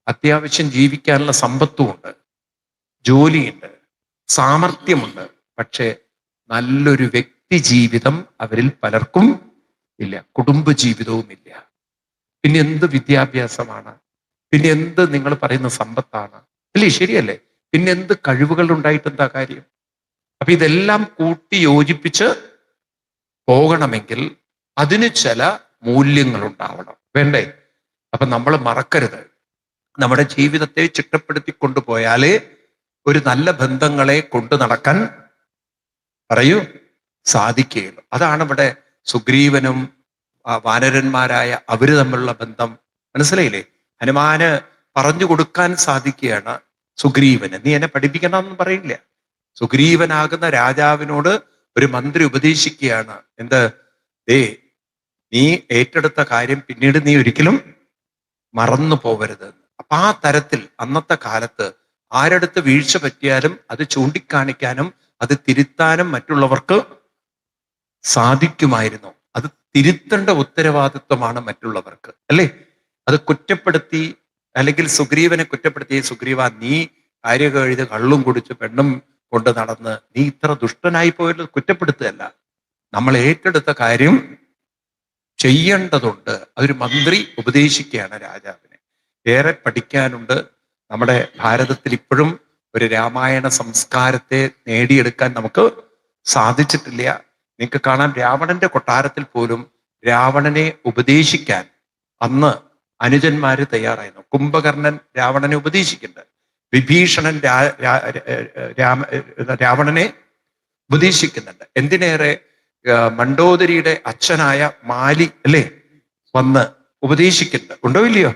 അത്യാവശ്യം ജീവിക്കാനുള്ള സമ്പത്തുമുണ്ട്, ജോലിയുണ്ട്, സാമർഥ്യമുണ്ട്. പക്ഷേ നല്ലൊരു വ്യക്തി ജീവിതം അവരിൽ പലർക്കും ഇല്ല, കുടുംബ ജീവിതവും ഇല്ല. പിന്നെ എന്ത് വിദ്യാഭ്യാസമാണ്? പിന്നെ എന്ത് നിങ്ങൾ പറയുന്ന സമ്പത്താണ്? അല്ലേ, ശരിയല്ലേ? പിന്നെ എന്ത് കഴിവുകൾ ഉണ്ടായിട്ടെന്താ കാര്യം? അപ്പൊ ഇതെല്ലാം കൂട്ടി യോജിപ്പിച്ച് പോകണമെങ്കിൽ അതിന് ചില മൂല്യങ്ങൾ ഉണ്ടാവണം, വേണ്ടേ? അപ്പൊ നമ്മൾ മറക്കരുത്, നമ്മുടെ ജീവിതത്തെ ചിട്ടപ്പെടുത്തി കൊണ്ടുപോയാലേ ഒരു നല്ല ബന്ധങ്ങളെ കൊണ്ടു നടക്കാൻ പറയൂ സാധിക്കുകയുള്ളൂ. അതാണ് ഇവിടെ സുഗ്രീവനും വാനരന്മാരായ അവര് തമ്മിലുള്ള ബന്ധം. മനസ്സിലായില്ലേ? ഹനുമാന് പറഞ്ഞു കൊടുക്കാൻ സാധിക്കുകയാണ് സുഗ്രീവന്. നീ എന്നെ പഠിപ്പിക്കണമെന്ന് പറയില്ല. സുഗ്രീവനാകുന്ന രാജാവിനോട് ഒരു മന്ത്രി ഉപദേശിക്കുകയാണ്, എന്ത്? നീ ഏറ്റെടുത്ത കാര്യം പിന്നീട് നീ ഒരിക്കലും മറന്നു പോകരുത്. അപ്പൊ ആ തരത്തിൽ അന്നത്തെ കാലത്ത് ആരടുത്ത് വീഴ്ച പറ്റിയാലും അത് ചൂണ്ടിക്കാണിക്കാനും അത് തിരുത്താനും മറ്റുള്ളവർക്ക് സാധിക്കുമായിരുന്നു. അത് തിരുത്തേണ്ട ഉത്തരവാദിത്വമാണ് മറ്റുള്ളവർക്ക്, അല്ലേ? അത് കുറ്റപ്പെടുത്തി, അല്ലെങ്കിൽ സുഗ്രീവനെ കുറ്റപ്പെടുത്തി, സുഗ്രീവ നീ കാര്യകഴുതി കള്ളും കുടിച്ച് പെണ്ണും കൊണ്ട് നടന്ന് നീ ഇത്ര ദുഷ്ടനായി പോയത് കുറ്റപ്പെടുത്തുകയല്ല, നമ്മൾ ഏറ്റെടുത്ത കാര്യം ചെയ്യേണ്ടതുണ്ട്. അതൊരു മന്ത്രി ഉപദേശിക്കുകയാണ് രാജാവിനെ. ഏറെ പഠിക്കാനുണ്ട്. നമ്മുടെ ഭാരതത്തിൽ ഇപ്പോഴും ഒരു രാമായണ സംസ്കാരത്തെ നേടിയെടുക്കാൻ നമുക്ക് സാധിച്ചിട്ടില്ല. നിങ്ങൾക്ക് കാണാം, രാവണന്റെ കൊട്ടാരത്തിൽ പോലും രാവണനെ ഉപദേശിക്കാൻ അന്ന് അനുജന്മാര് തയ്യാറായിരുന്നു. കുംഭകർണൻ രാവണനെ ഉപദേശിക്കുന്നുണ്ട്, വിഭീഷണൻ രാവണനെ ഉപദേശിക്കുന്നുണ്ട്. എന്തിനേറെ മണ്ഡോദരിയുടെ അച്ഛനായ മാലി, അല്ലേ, വന്ന് ഉപദേശിക്കുന്നുണ്ട്, ഉണ്ടോ ഇല്ലയോ?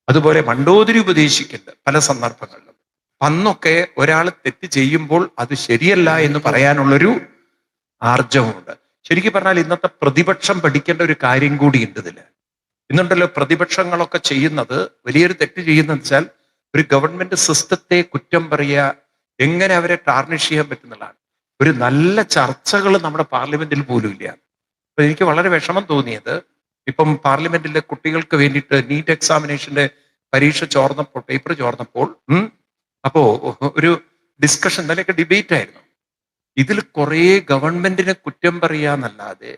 അതുപോലെ മണ്ഡോദരി ഉപദേശിക്കുന്നുണ്ട് പല സന്ദർഭങ്ങളിലും. അന്നൊക്കെ ഒരാൾ തെറ്റ് ചെയ്യുമ്പോൾ അത് ശരിയല്ല എന്ന് പറയാനുള്ളൊരു ആർജവമുണ്ട്. ശരിക്കും പറഞ്ഞാൽ ഇന്നത്തെ പ്രതിപക്ഷം പഠിക്കേണ്ട ഒരു കാര്യം കൂടിയുണ്ട് ഇതില്. ഇന്നുണ്ടല്ലോ പ്രതിപക്ഷങ്ങളൊക്കെ ചെയ്യുന്നത്, വലിയൊരു തെറ്റ് ചെയ്യുന്നതെന്ന് വെച്ചാൽ ഒരു ഗവൺമെന്റ് സിസ്റ്റത്തെ കുറ്റം പറയുക, എങ്ങനെ അവരെ ടാർണിഷ് ചെയ്യാൻ പറ്റുന്നതാണ്. ഒരു നല്ല ചർച്ചകൾ നമ്മുടെ പാർലമെന്റിൽ പോലും ഇല്ല. അപ്പൊ എനിക്ക് വളരെ വിഷമം തോന്നിയത്, ഇപ്പം പാർലമെന്റിലെ കുട്ടികൾക്ക് വേണ്ടിയിട്ട് നീറ്റ് എക്സാമിനേഷന്റെ പരീക്ഷ ചോർന്നപ്പോൾ, പേപ്പർ ചോർന്നപ്പോൾ അപ്പോ ഒരു ഡിസ്കഷൻ, ഇന്നലെയൊക്കെ ഡിബേറ്റ് ആയിരുന്നു. ഇതിൽ കുറേ ഗവൺമെന്റിനെ കുറ്റം പറയാന്നല്ലാതെ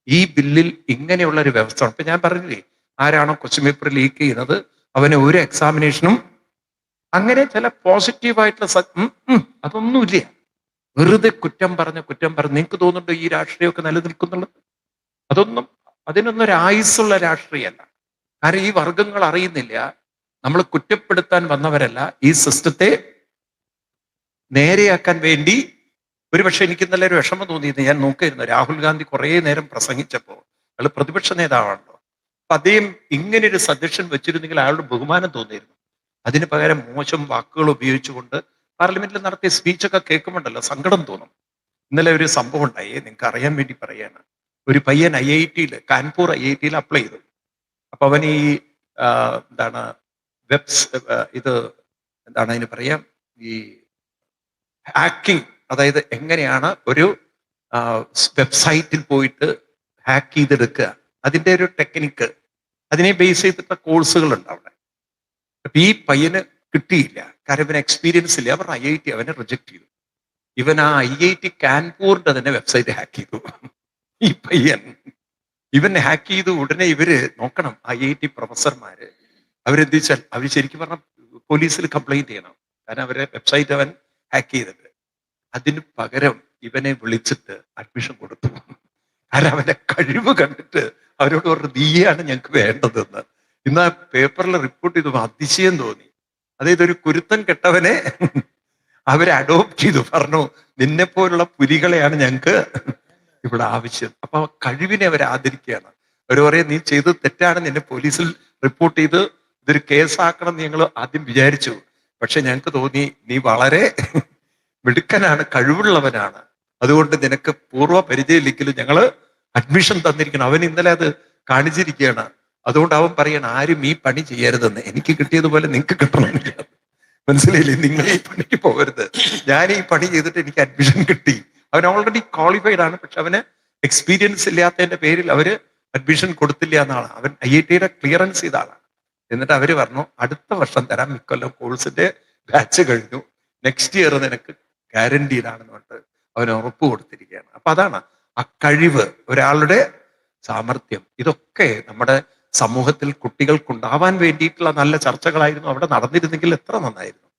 ഈ ബില്ലിൽ ഇങ്ങനെയുള്ള ഒരു വ്യവസ്ഥ. അപ്പൊ ഞാൻ പറഞ്ഞില്ലേ, ആരാണോ ക്വസ്റ്റ്യൻ പേപ്പർ ലീക്ക് ചെയ്യുന്നത് അവന് ഒരു എക്സാമിനേഷനും, അങ്ങനെ ചില പോസിറ്റീവായിട്ടുള്ള അതൊന്നുമില്ല. വെറുതെ കുറ്റം പറഞ്ഞ് നിങ്ങൾക്ക് തോന്നുന്നുണ്ടോ ഈ രാഷ്ട്രീയമൊക്കെ നിലനിൽക്കുന്നുള്ളത്? അതിനൊന്നും ഒരു ആയുസ്സുള്ള രാഷ്ട്രീയമല്ല. കാരണം ഈ വർഗങ്ങൾ അറിയുന്നില്ല, നമ്മൾ കുറ്റപ്പെടുത്താൻ വന്നവരല്ല, ഈ സിസ്റ്റത്തെ നേരെയാക്കാൻ വേണ്ടി. ഒരുപക്ഷെ എനിക്ക് ഇന്നലെ ഒരു വിഷമം തോന്നിയത്, ഞാൻ നോക്കിയിരുന്നു, രാഹുൽ ഗാന്ധി കുറേ നേരം പ്രസംഗിച്ചപ്പോൾ, അയാൾ പ്രതിപക്ഷ നേതാവാണല്ലോ, അപ്പൊ അദ്ദേഹം ഇങ്ങനെ ഒരു സജഷൻ വെച്ചിരുന്നെങ്കിൽ അയാളുടെ ബഹുമാനം തോന്നിയിരുന്നു. അതിന് പകരം മോശം വാക്കുകൾ ഉപയോഗിച്ചുകൊണ്ട് പാർലമെന്റിൽ നടത്തിയ സ്പീച്ചൊക്കെ കേൾക്കുമ്പോണ്ടല്ലോ സങ്കടം തോന്നും. ഇന്നലെ ഒരു സംഭവം ഉണ്ടായി, നിങ്ങൾക്ക് അറിയാൻ വേണ്ടി പറയാണ്. ഒരു പയ്യൻ IIT-യിൽ, കാൺപൂർ IIT-യിൽ അപ്ലൈ ചെയ്തു. അപ്പൊ അവൻ ഈ എന്താണ് എന്താണ് അതിന് പറയാം, ഈ ഹാക്കിംഗ്, അതായത് എങ്ങനെയാണ് ഒരു വെബ്സൈറ്റിൽ പോയിട്ട് ഹാക്ക് ചെയ്തെടുക്കുക, അതിൻ്റെ ഒരു ടെക്നിക്ക്, അതിനെ ബേസ് ചെയ്തിട്ടുള്ള കോഴ്സുകൾ ഉണ്ട് അവിടെ. അപ്പൊ ഈ പയ്യന് കിട്ടിയില്ല, കാരണം ഇവന് എക്സ്പീരിയൻസ് ഇല്ല. അവർ IIT അവനെ റിജക്ട് ചെയ്തു. ഇവൻ ആ IIT കാൺപൂറിന്റെ തന്നെ വെബ്സൈറ്റ് ഹാക്ക് ചെയ്തു. ഈ പയ്യൻ ഇവൻ ഹാക്ക് ചെയ്തു. ഉടനെ ഇവര് നോക്കണം, IIT പ്രൊഫസർമാര് അവരെന്ത് വെച്ചാൽ അവർ ശരിക്കും പറഞ്ഞാൽ പോലീസിൽ കംപ്ലൈന്റ് ചെയ്യണം, കാരണം അവരെ വെബ്സൈറ്റ് അവൻ ഹാക്ക് ചെയ്തിട്ട്. അതിന് പകരം ഇവനെ വിളിച്ചിട്ട് അഡ്മിഷൻ കൊടുത്തു. കാരണം അവന്റെ കഴിവ് കണ്ടിട്ട് അവരോട് പറഞ്ഞു, നീയാണ് ഞങ്ങൾക്ക് വേണ്ടതെന്ന്. ഇന്ന് ആ പേപ്പറിൽ റിപ്പോർട്ട് ചെയ്തു, അതിശയം തോന്നി. അതായത് ഒരു കുരുത്തൻ കെട്ടവനെ അവരെ അഡോപ്റ്റ് ചെയ്തു, പറഞ്ഞു നിന്നെ പോലുള്ള പുലികളെയാണ് ഞങ്ങൾക്ക് ഇവിടെ ആവശ്യം. അപ്പൊ കഴിവിനെ അവർ ആദരിക്കുകയാണ്. അവർ പറയാം, നീ ചെയ്തത് തെറ്റാണ്, നിന്നെ പോലീസിൽ റിപ്പോർട്ട് ചെയ്ത് ഇതൊരു കേസാക്കണം ഞങ്ങൾ ആദ്യം വിചാരിച്ചു, പക്ഷെ ഞങ്ങൾക്ക് തോന്നി നീ വളരെ മിടുക്കനാണ്, കഴിവുള്ളവനാണ്, അതുകൊണ്ട് നിനക്ക് പൂർവ്വ പരിചയമില്ലെങ്കിലും ഞങ്ങള് അഡ്മിഷൻ തന്നിരിക്കണം. അവൻ ഇന്നലെ അത് കാണിച്ചിരിക്കുകയാണ്. അതുകൊണ്ട് അവൻ പറയണം, ആരും ഈ പണി ചെയ്യരുതെന്ന്, എനിക്ക് കിട്ടിയതുപോലെ നിങ്ങൾക്ക് കിട്ടണമെന്നില്ല. മനസ്സിലായില്ലേ? നിങ്ങൾ ഈ പണിക്ക് പോകരുത്, ഞാൻ ഈ പണി ചെയ്തിട്ട് എനിക്ക് അഡ്മിഷൻ കിട്ടി. അവൻ ഓൾറെഡി ക്വാളിഫൈഡ് ആണ്, പക്ഷെ അവന് എക്സ്പീരിയൻസ് ഇല്ലാത്തതിന്റെ പേരിൽ അവര് അഡ്മിഷൻ കൊടുത്തില്ല എന്നാണ്. അവൻ IIT ക്ലിയറൻസ് ചെയ്ത ആളാണ്. എന്നിട്ട് അവര് പറഞ്ഞു അടുത്ത വർഷം തരാം, ഇക്കൊല്ലം കോഴ്സിന്റെ ബാച്ച് കഴിഞ്ഞു, നെക്സ്റ്റ് ഇയർ നിനക്ക് ഗ്യാരണ്ടീഡാണെന്ന് പറഞ്ഞിട്ട് അവന് ഉറപ്പ് കൊടുത്തിരിക്കുകയാണ്. അപ്പൊ അതാണ് ആ കഴിവ്, ഒരാളുടെ സാമർഥ്യം. ഇതൊക്കെ നമ്മുടെ സമൂഹത്തിൽ കുട്ടികൾക്കുണ്ടാവാൻ വേണ്ടിയിട്ടുള്ള നല്ല ചർച്ചകളായിരുന്നു അവിടെ നടന്നിരുന്നെങ്കിൽ എത്ര നന്നായിരുന്നു.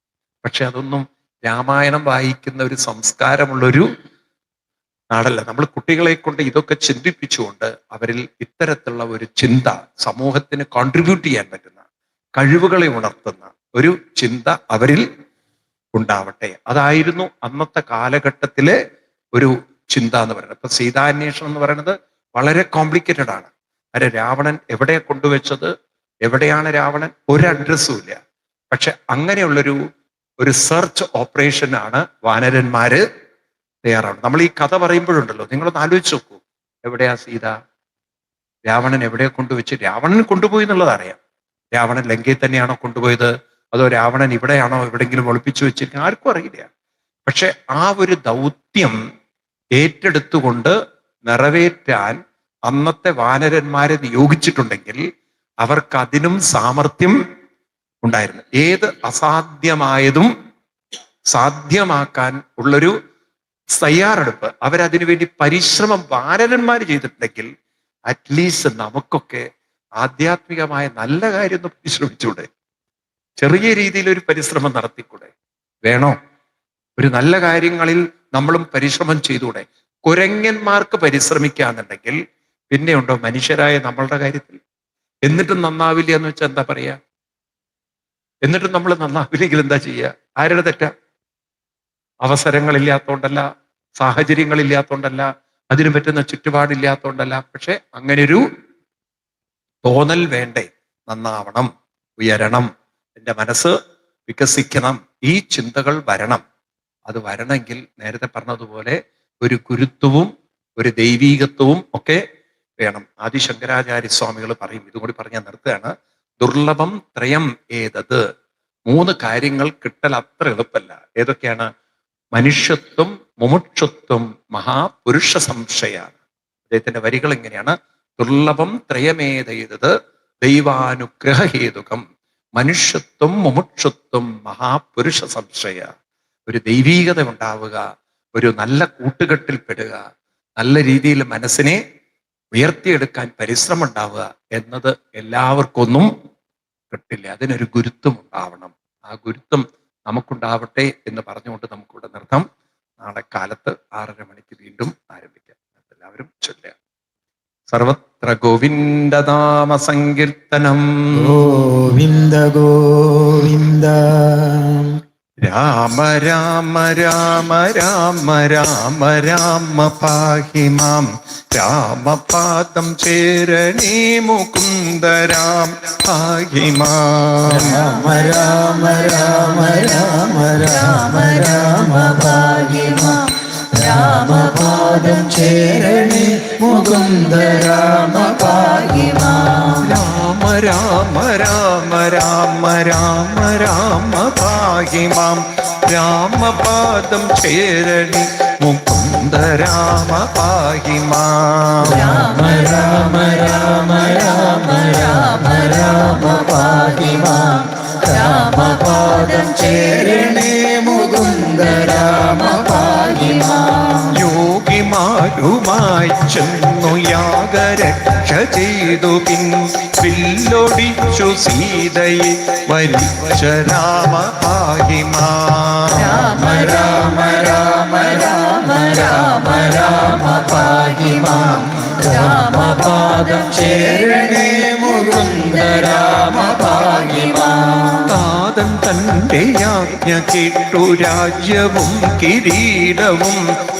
പക്ഷെ അതൊന്നും രാമായണം വായിക്കുന്ന ഒരു സംസ്കാരമുള്ളൊരു നാടല്ല. നമ്മൾ കുട്ടികളെ കൊണ്ട് ഇതൊക്കെ ചിന്തിപ്പിച്ചുകൊണ്ട് അവരിൽ ഇത്തരത്തിലുള്ള ഒരു ചിന്ത, സമൂഹത്തിന് കോൺട്രിബ്യൂട്ട് ചെയ്യാൻ പറ്റുന്ന കഴിവുകളെ ഉണർത്തുന്ന ഒരു ചിന്ത അവരിൽ ഉണ്ടാവട്ടെ. അതായിരുന്നു അന്നത്തെ കാലഘട്ടത്തിലെ ഒരു ചിന്ത എന്ന് പറയുന്നത്. ഇപ്പൊ സീതാന്വേഷണം എന്ന് പറയുന്നത് വളരെ കോംപ്ലിക്കേറ്റഡ് ആണ്. അരെ രാവണൻ എവിടെ കൊണ്ടുവച്ചത്, എവിടെയാണ് രാവണൻ, ഒരു അഡ്രസ്സും ഇല്ല. പക്ഷെ അങ്ങനെയുള്ളൊരു സെർച്ച് ഓപ്പറേഷനാണ് വാനരന്മാര് തയ്യാറാണ്. നമ്മൾ ഈ കഥ പറയുമ്പോഴുണ്ടല്ലോ, നിങ്ങളൊന്ന് ആലോചിച്ച് നോക്കൂ, എവിടെയാ സീത, രാവണൻ എവിടെയാ കൊണ്ടുവച്ച്, രാവണൻ കൊണ്ടുപോയി എന്നുള്ളത് അറിയാം. രാവണൻ ലങ്കയിൽ തന്നെയാണോ കൊണ്ടുപോയത്, അതോ രാവണൻ ഇവിടെയാണോ എവിടെയെങ്കിലും ഒളിപ്പിച്ചു വെച്ചിരിക്കുന്നത്, ആർക്കും അറിയില്ല. പക്ഷെ ആ ഒരു ദൗത്യം ഏറ്റെടുത്തുകൊണ്ട് നിറവേറ്റാൻ അന്നത്തെ വാനരന്മാരെ നിയോഗിച്ചിട്ടുണ്ടെങ്കിൽ അവർക്ക് അതിനും സാമർഥ്യം ഉണ്ടായിരുന്നു. ഏത് അസാധ്യമായതും സാധ്യമാക്കാൻ ഉള്ളൊരു തയ്യാറെടുപ്പ്, അവരതിനു വേണ്ടി പരിശ്രമം വാനരന്മാർ ചെയ്തിട്ടുണ്ടെങ്കിൽ അറ്റ്ലീസ്റ്റ് നമുക്കൊക്കെ ആധ്യാത്മികമായ നല്ല കാര്യം ഒന്ന് പരിശ്രമിച്ചൂടെ? ചെറിയ രീതിയിൽ ഒരു പരിശ്രമം നടത്തിക്കൂടെ? വേണോ? ഒരു നല്ല കാര്യങ്ങളിൽ നമ്മളും പരിശ്രമം ചെയ്തൂടെ? കുരങ്ങന്മാർക്ക് പരിശ്രമിക്കാന്നുണ്ടെങ്കിൽ പിന്നെയുണ്ടോ മനുഷ്യരായ നമ്മളുടെ കാര്യത്തിൽ? എന്നിട്ടും നന്നാവില്ല എന്ന് വെച്ചാൽ എന്താ പറയാ? എന്നിട്ടും നമ്മൾ നന്നാവില്ലെങ്കിൽ എന്താ ചെയ്യുക? ആരുടെ തെറ്റാ? അവസരങ്ങളില്ലാത്തോണ്ടല്ല, സാഹചര്യങ്ങളില്ലാത്തോണ്ടല്ല, അതിനു പറ്റുന്ന ചുറ്റുപാടില്ലാത്തോണ്ടല്ല. പക്ഷെ അങ്ങനൊരു തോന്നൽ വേണ്ടേ? നന്നാവണം, ഉയരണം, എൻ്റെ മനസ്സ് വികസിക്കണം, ഈ ചിന്തകൾ വരണം. അത് വരണമെങ്കിൽ നേരത്തെ പറഞ്ഞതുപോലെ ഒരു ഗുരുത്വവും ഒരു ദൈവീകത്വവും ഒക്കെ വേണം. ആദിശങ്കരാചാര്യ സ്വാമികൾ പറയും, ഇതും കൂടി പറഞ്ഞാൽ നിർത്തുകയാണ്, ദുർലഭം ത്രയം ഏതത്. 3 കാര്യങ്ങൾ കിട്ടൽ അത്ര എളുപ്പമല്ല. ഏതൊക്കെയാണ്? മനുഷ്യത്വം, മുമുക്ഷുത്വം, മഹാപുരുഷ സംശയാണ്. അദ്ദേഹത്തിന്റെ വരികൾ എങ്ങനെയാണ്? ദുർലഭം ത്രയമേതത് ദൈവാനുഗ്രഹഹേതുകം, മനുഷ്യത്വം, മുമുക്ഷുത്വം, മഹാപുരുഷ സംശയ. ഒരു ദൈവീകത ഉണ്ടാവുക, ഒരു നല്ല കൂട്ടുകെട്ടിൽപ്പെടുക, നല്ല രീതിയിൽ മനസ്സിനെ ഉയർത്തിയെടുക്കാൻ പരിശ്രമം ഉണ്ടാവുക എന്നത് എല്ലാവർക്കൊന്നും കിട്ടില്ല. അതിനൊരു ഗുരുത്വം ഉണ്ടാവണം. ആ ഗുരുത്വം നമുക്കുണ്ടാവട്ടെ എന്ന് പറഞ്ഞുകൊണ്ട് നമുക്കിവിടെ നിർത്താം. നാളെ കാലത്ത് 6:30 മണിക്ക് വീണ്ടും ആരംഭിക്കാം. എല്ലാവരും ചൊല്ലുക. സർവത്ര ഗോവിന്ദനാമ സങ്കീർത്തനം. ഗോവിന്ദ ഗോവിന്ദ. രാമ രാമ രാമ രാമ രാമ രാമ പാഹി മാം. രാമപാദം ചേരണേ മുകുന്ദ രാം പാഹി മാം. രാമ രാമ രാമ രാമ രാമ രാമ പാഹി മാം. രാമപാദം ചേരണേ മുകുന്ദ രാമ പാഹി മാം. രാമ രാമ രാമ രാമ രാമ രാമ പാഹി മാം. രാമപാദം ചേരണി മുകുന്ദ രാമ പാഹി മാം. രാമ രാമ രാമ രാമ രാമ രാമ പാഹി മാം. രാമപാദം ചേരണേ മുകുന്ദ രാമ പാഹി മാം. യോഗിമാരുമായി ചെന്നു യാഗരക്ഷ ചെയ്തു പില്ലൊടിച്ചു സീതയെ വരിച്ച രാമ പാഹി മാം. രാമ രാമ രാമ രാമ രാമ രാമ പാഹി മാം. രാമപാദം ചേരണേ മുകുന്ദ രാമ പാഹി മാം. താതൻ തന്റെ യാജ്ഞ കേട്ടു രാജ്യവും കിരീടവും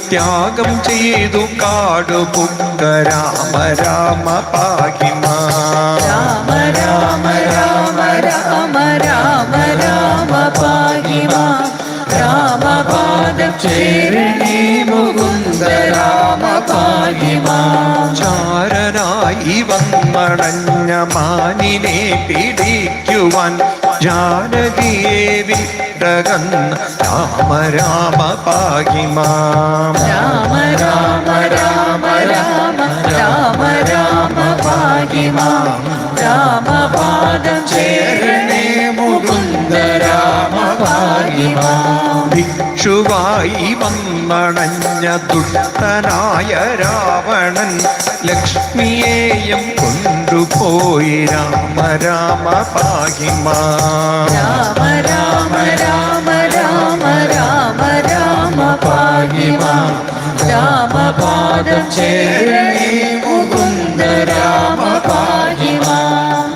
ത്യാഗം ചെയ്തു കാടുപുക്ക രാമ രാമ പാഹി മാം. രാമ രാമ രാമ രാമ രാമ രാമ പാഹി മാം. രാമപാദം ചേരണേ മുകുന്ദ രാമ പാഹി മാം. ചാരനായി വന്നണഞ്ഞ മാനിനെ പിടിക്കുവാൻ ജാനകിയെ വിട്ടകന്ന രാമ രാമ പാഹി മാം. രാമ രാമ രാമ രാമ രാമ രാമ പാഹി മാം രാമപാദം ചേരണേ മുകുന്ദ രാമ പാഹി മാം ഭിക്ഷുവായി വന്നണഞ്ഞ ദുഷ്ടനായ രാവണൻ ലക്ഷ്മിയെയും കൊണ്ടുപോയി രാമ രാമ പാഹി മാം രാമ രാമ രാമ രാമ രാമ രാമ പാഹി മാം രാമപാദം ചേരണേ മുകുന്ദ രാമ പാഹി മാം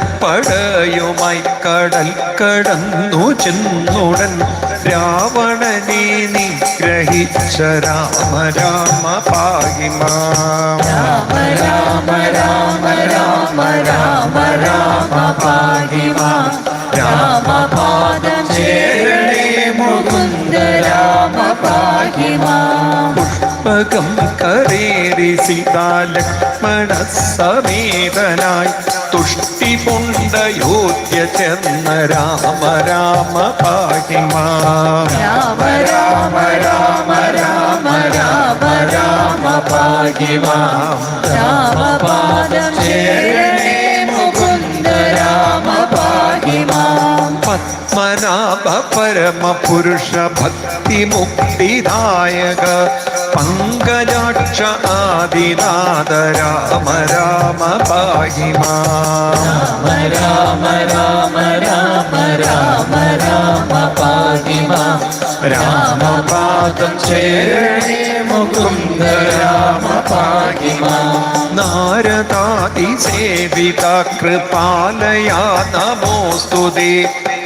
വാനരപ്പടയുമായി കടൽ കടന്നു ചെന്നുടൻ രാവണനെ നിഗ്രഹിച്ച രാമ രാമ പാഹി മാം രാമ രാമ രാമ രാമ രാമ രാമ പാഹി മാം രാമപാദം ചേരണേ മുകുന്ദ രാമ പാഹി മാം പുഷ്പകം കരേറി സീതാലക്ഷ്മണ സമേതനായി തുഷ്ടി പുണ്ടയോധ്യ ചെന്ന രാമ രാമ പാഹി മാം രാമ രാമ രാമ രാമ രാമ രാമ പാഹി മാം രാമപാദം ചേരണേ മുകുന്ദ രാമ പാഹി മാം പത്മനാഭ പരമ പുരുഷ ഭക്തി മുക്തിദായക പങ്കജാക്ഷ ആദിനാഥ രാമ രാമ പാഹി മാം രാമ രാമ രാമ രാമ രാമ പാഹി മാം രാമപാദം ചേരണേ മുകുന്ദ രാമ പാഹി മാം നാരദാതി സേവിത കൃപാലയാ നമോസ്തുതേ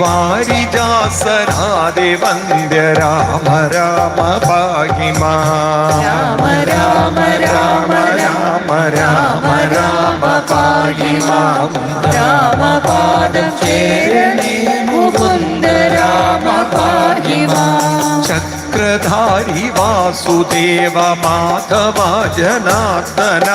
വാരിജാസനാദി വന്ദ്യ രാമ രാമ പാഹി മാം രാമ രാമ രാമ രാമ രാമ രാമ പാഹി മാം രാമപാദം ചേരണേ മുകുന്ദ രാമ പാഹി മാം ചക്രധാരി വാസുദേവ മാധവ ജനാർദ്ദന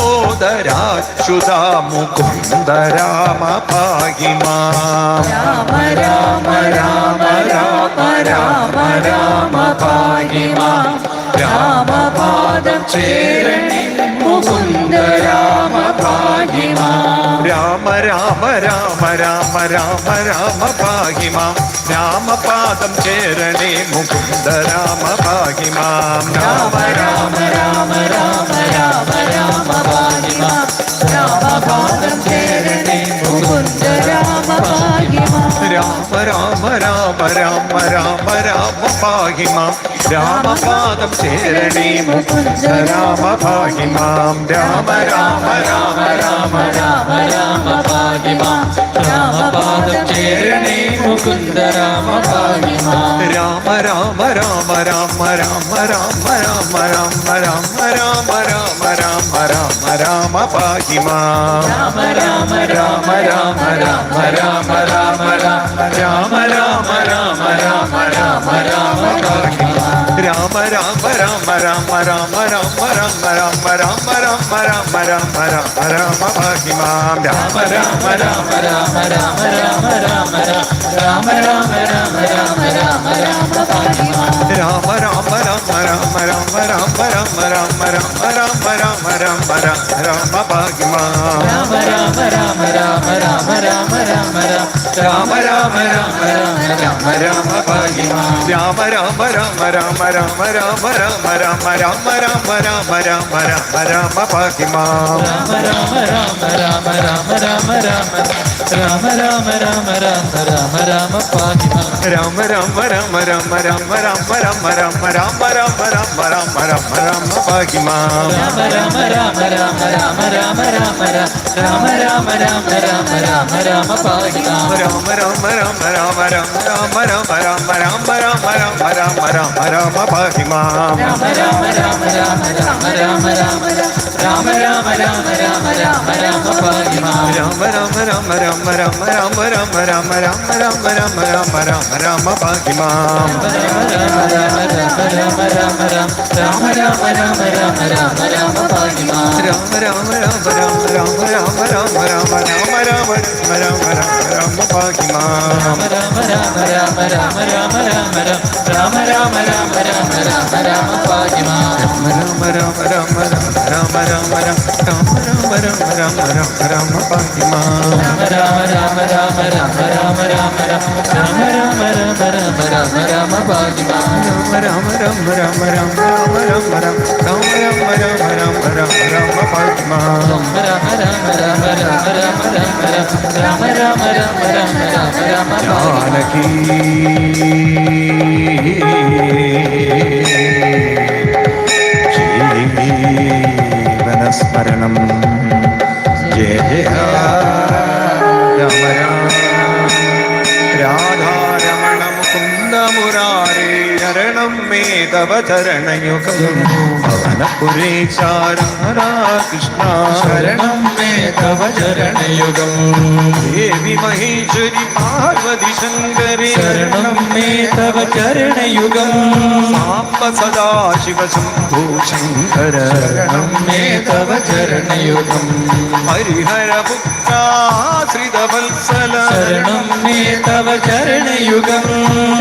ചക്രസോദരാച്യുത മുകുന്ദ രാമ പാഹി മാം രാമ രാമ രാമ രാമ രാമ രാമ പാഹി മാം രാമപാദം ചേരണേ മുകുന്ദ രാമ പാഹി മാം രാമ രാമ രാമ രാമ രാമ രാമ പാഹി മാം രാമപാദം ചേരണേ മുകുന്ദ രാമ പാഹി മാം രാമ രാമ രാമ രാമ രാമ രാമ പാഹി മാം രാമപാദം ചേരണേ മുകുന്ദ രാമ പാഹി മാം രാമ രാമ രാമ രാമ രാമ രാമ പാഹി മാം രാമപാദം ചേരണേ മുകുന്ദ രാമ പാഹി മാം രാമ രാമ രാമ രാമ രാമ രാമ പാഹി മാം രാമപാദം ചേരണേ മുകുന്ദ രാമ പാഹി മാം രാമ രാമ രാമ രാമ രാമ രാമ രാമ രാമ രാമ രാമ രാമ രാമ രാമ രാമ പാഹി മാം രാമ രാമ രാമ രാമ രാമ രാമ രാമ രാമ രാമ രാമ രാമ രാമ രാമ പാഹി മാം രാമ രാമ രാമ രാമ രാമ രാമ രാമ രാമ രാമ രാമ രാമ രാമ രാമ രാമ പാഹി മാം രാമ രാമ രാമ രാമ രാമ രാമ രാമ രാമ രാമ രാമ രാമ രാമ രാമ പാഹി മാം രാമ രാമ രാമ രാമ രാമ രാമ രാമ രാമ രാമ രാമ രാമ രാമ രാമ രാമ പാഹി മാം രാമ രാമ രാമ രാമ രാമ രാമ രാമ രാമ രാമ രാമ രാമ രാമ രാമ പാഹി മാം രാമ രാമ രാമ രാമ രാമ രാമ രാമ രാമ രാമ രാമ രാമ രാമ രാമ രാമ പാഹി മാം രാമ രാമ രാമ രാമ രാമ രാമ രാമ രാമ രാമ രാമ രാമ രാമ രാമ പാഹി മാം രാമ രാമ രാമ രാമ രാമ രാമ രാമ രാമ രാമ രാമ രാമ രാമ രാമ രാമ പാഹി മാം രാമ രാമ രാമ രാമ രാമ രാമ രാമ രാമ രാമ രാമ രാമ രാമ രാമ പാഹി മാം രാമ രാമ രാമ രാമ രാമ രാമ രാമ രാമ രാമ രാമ രാമ രാമ രാമ രാമ പാഹി മാം രാമ രാമ രാമ രാമ രാമ രാമ രാമ രാമ രാമ രാമ രാമ രാമ രാമ പാഹി മാം രാമ രാമ രാമ രാമ രാമ രാമ രാമ രാമ രാമ രാമ രാമ രാമ രാമ രാമ പാഹി മാം രാമ രാമ രാമ രാമ രാമ രാമ രാമ രാമ രാമ രാമ രാമ രാമ പാഹി മാം രാമ രാമ രാമ രാമ രാമ രാമ രാമ രാമ രാമ രാമ രാമ രാമ രാമ രാമ പാഹി മാം രാമ രാമ രാമ രാമ രാമ രാമ രാമ രാമ രാമ രാമ രാമ രാമ രാമ രാമ ഭാഗ്യമാം രാമ രാമ രാമ രാമ രാമ രാമ രാമ രാമ രാമ രാമ രാമ ഭാഗ്യമാ രാമ രാമ രാമ രാമ രാമ രാമ രാമ രാമ രാമ രാമ രാമ രാമ രാമ രാമ ഭാഗ്യമാം രാമ രാമ രാമ രാമ രാമ രാമ രാമ രാമ രാമ രാമ രാമ രാമ രാമ ഭാഗ്യമാ രാമ രാമ രാമ രാമ രാമ രാമ രാമ രാമ രാമ രാമ രാമ രാമ രാമ രാമ ജാനകി ജീവനസ്മരണം ജയ ജയ രാമ രാമ രാധാരമണ മുകുന്ദ മുരാരേ ശരണം മേ തവ ചരണയുഗം പവനപുരേശാരാ കൃഷ്ണ ശരണം മേ തവ ചരണയുഗം ദേവി മഹേശ്വരി പാർവതി ശങ്കരി ശരണം മേ തവ ചരണയുഗം സാംബ സദാശിവ ശംഭോ ശങ്കര ശരണം മേ തവ ചരണയുഗം ഹരിഹര പുത്രാശ്രിതവത്സല ശരണം മേ തവ ചരണയുഗം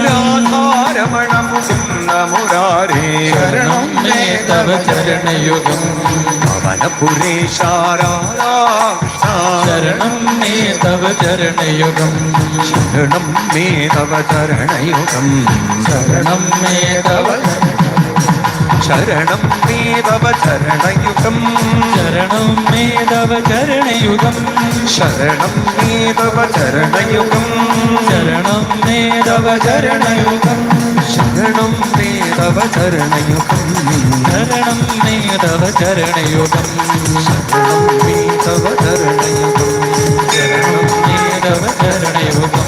രാധാരമണ മുകുന്ദ മുരാരേ ശരണം മേ തവ ചരണയുഗം പവനപുരേശാരാ ശരണം മേ തവ ചരണയുഗം ശരണം മേ തവ ചരണയുഗം ശരണം മേ തവ ശരണം മേ തവ ചരണയുഗം ശരണം മേ തവ ചരണയുഗം ശരണം മേ തവ ചരണയുഗം ശരണം മേ തവ ചരണയുഗം ശരണം മേ തവ ചരണയുഗം ശരണം മേ തവ ചരണയുഗം ശരണം മേ തവ ചരണയുഗം ശരണം മേ തവ ചരണയുഗം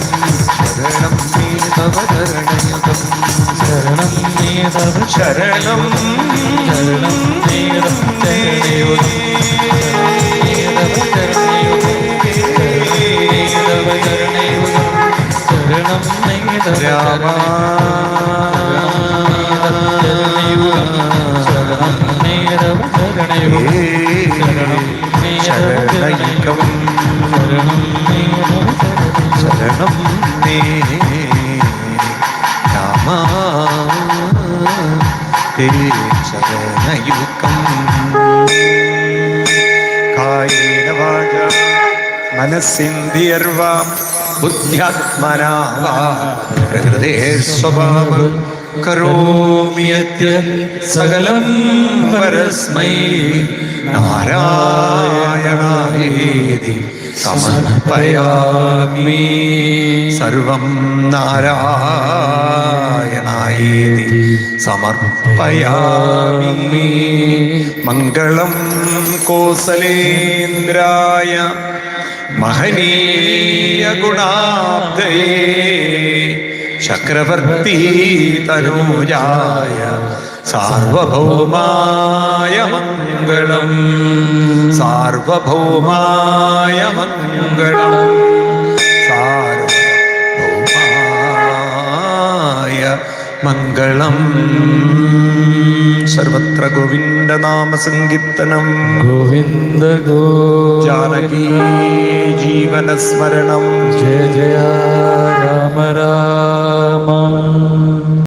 ശരണം മേ തവ ചരണയുഗം ശരണം മേ തവ ശരണം ശരണം മേ തവ ചരണയുഗം ശരണം മേ തവ രാമ ശരണം മേ തവ ചരണയുഗം ശരണയുഗം ശരണം മേ തവ ശരണം മേ രാമ തേ ശരണയുഗം കായേന വാച മനസ്സിന്ദിയർവാം ബുദ്ധ്യാത്മനാ വാ പ്രകൃതേ സ്വഭാവം കരോമി യദ്യത് സകലം പരസ്മൈ നാരായണായേതി സമർപ്പയാമി സർവം നാരായണായേതി സമർപ്പയാമി മംഗളം കോസലേന്ദ്രായ മഹനീയ ഗുണാബ്ദയേ ചക്രവർത്തി തനൂജായ സാർവഭൗമായ മംഗളം സാർവഭൗമായ മംഗളം സാർവഭൗമായ മംഗളം സർവത്ര ഗോവിന്ദനാമ സങ്കീർത്തനം ഗോവിന്ദ ഗോ ജാനകീ ജീവനസ്മരണം ജയ ജയ രാമ രാമ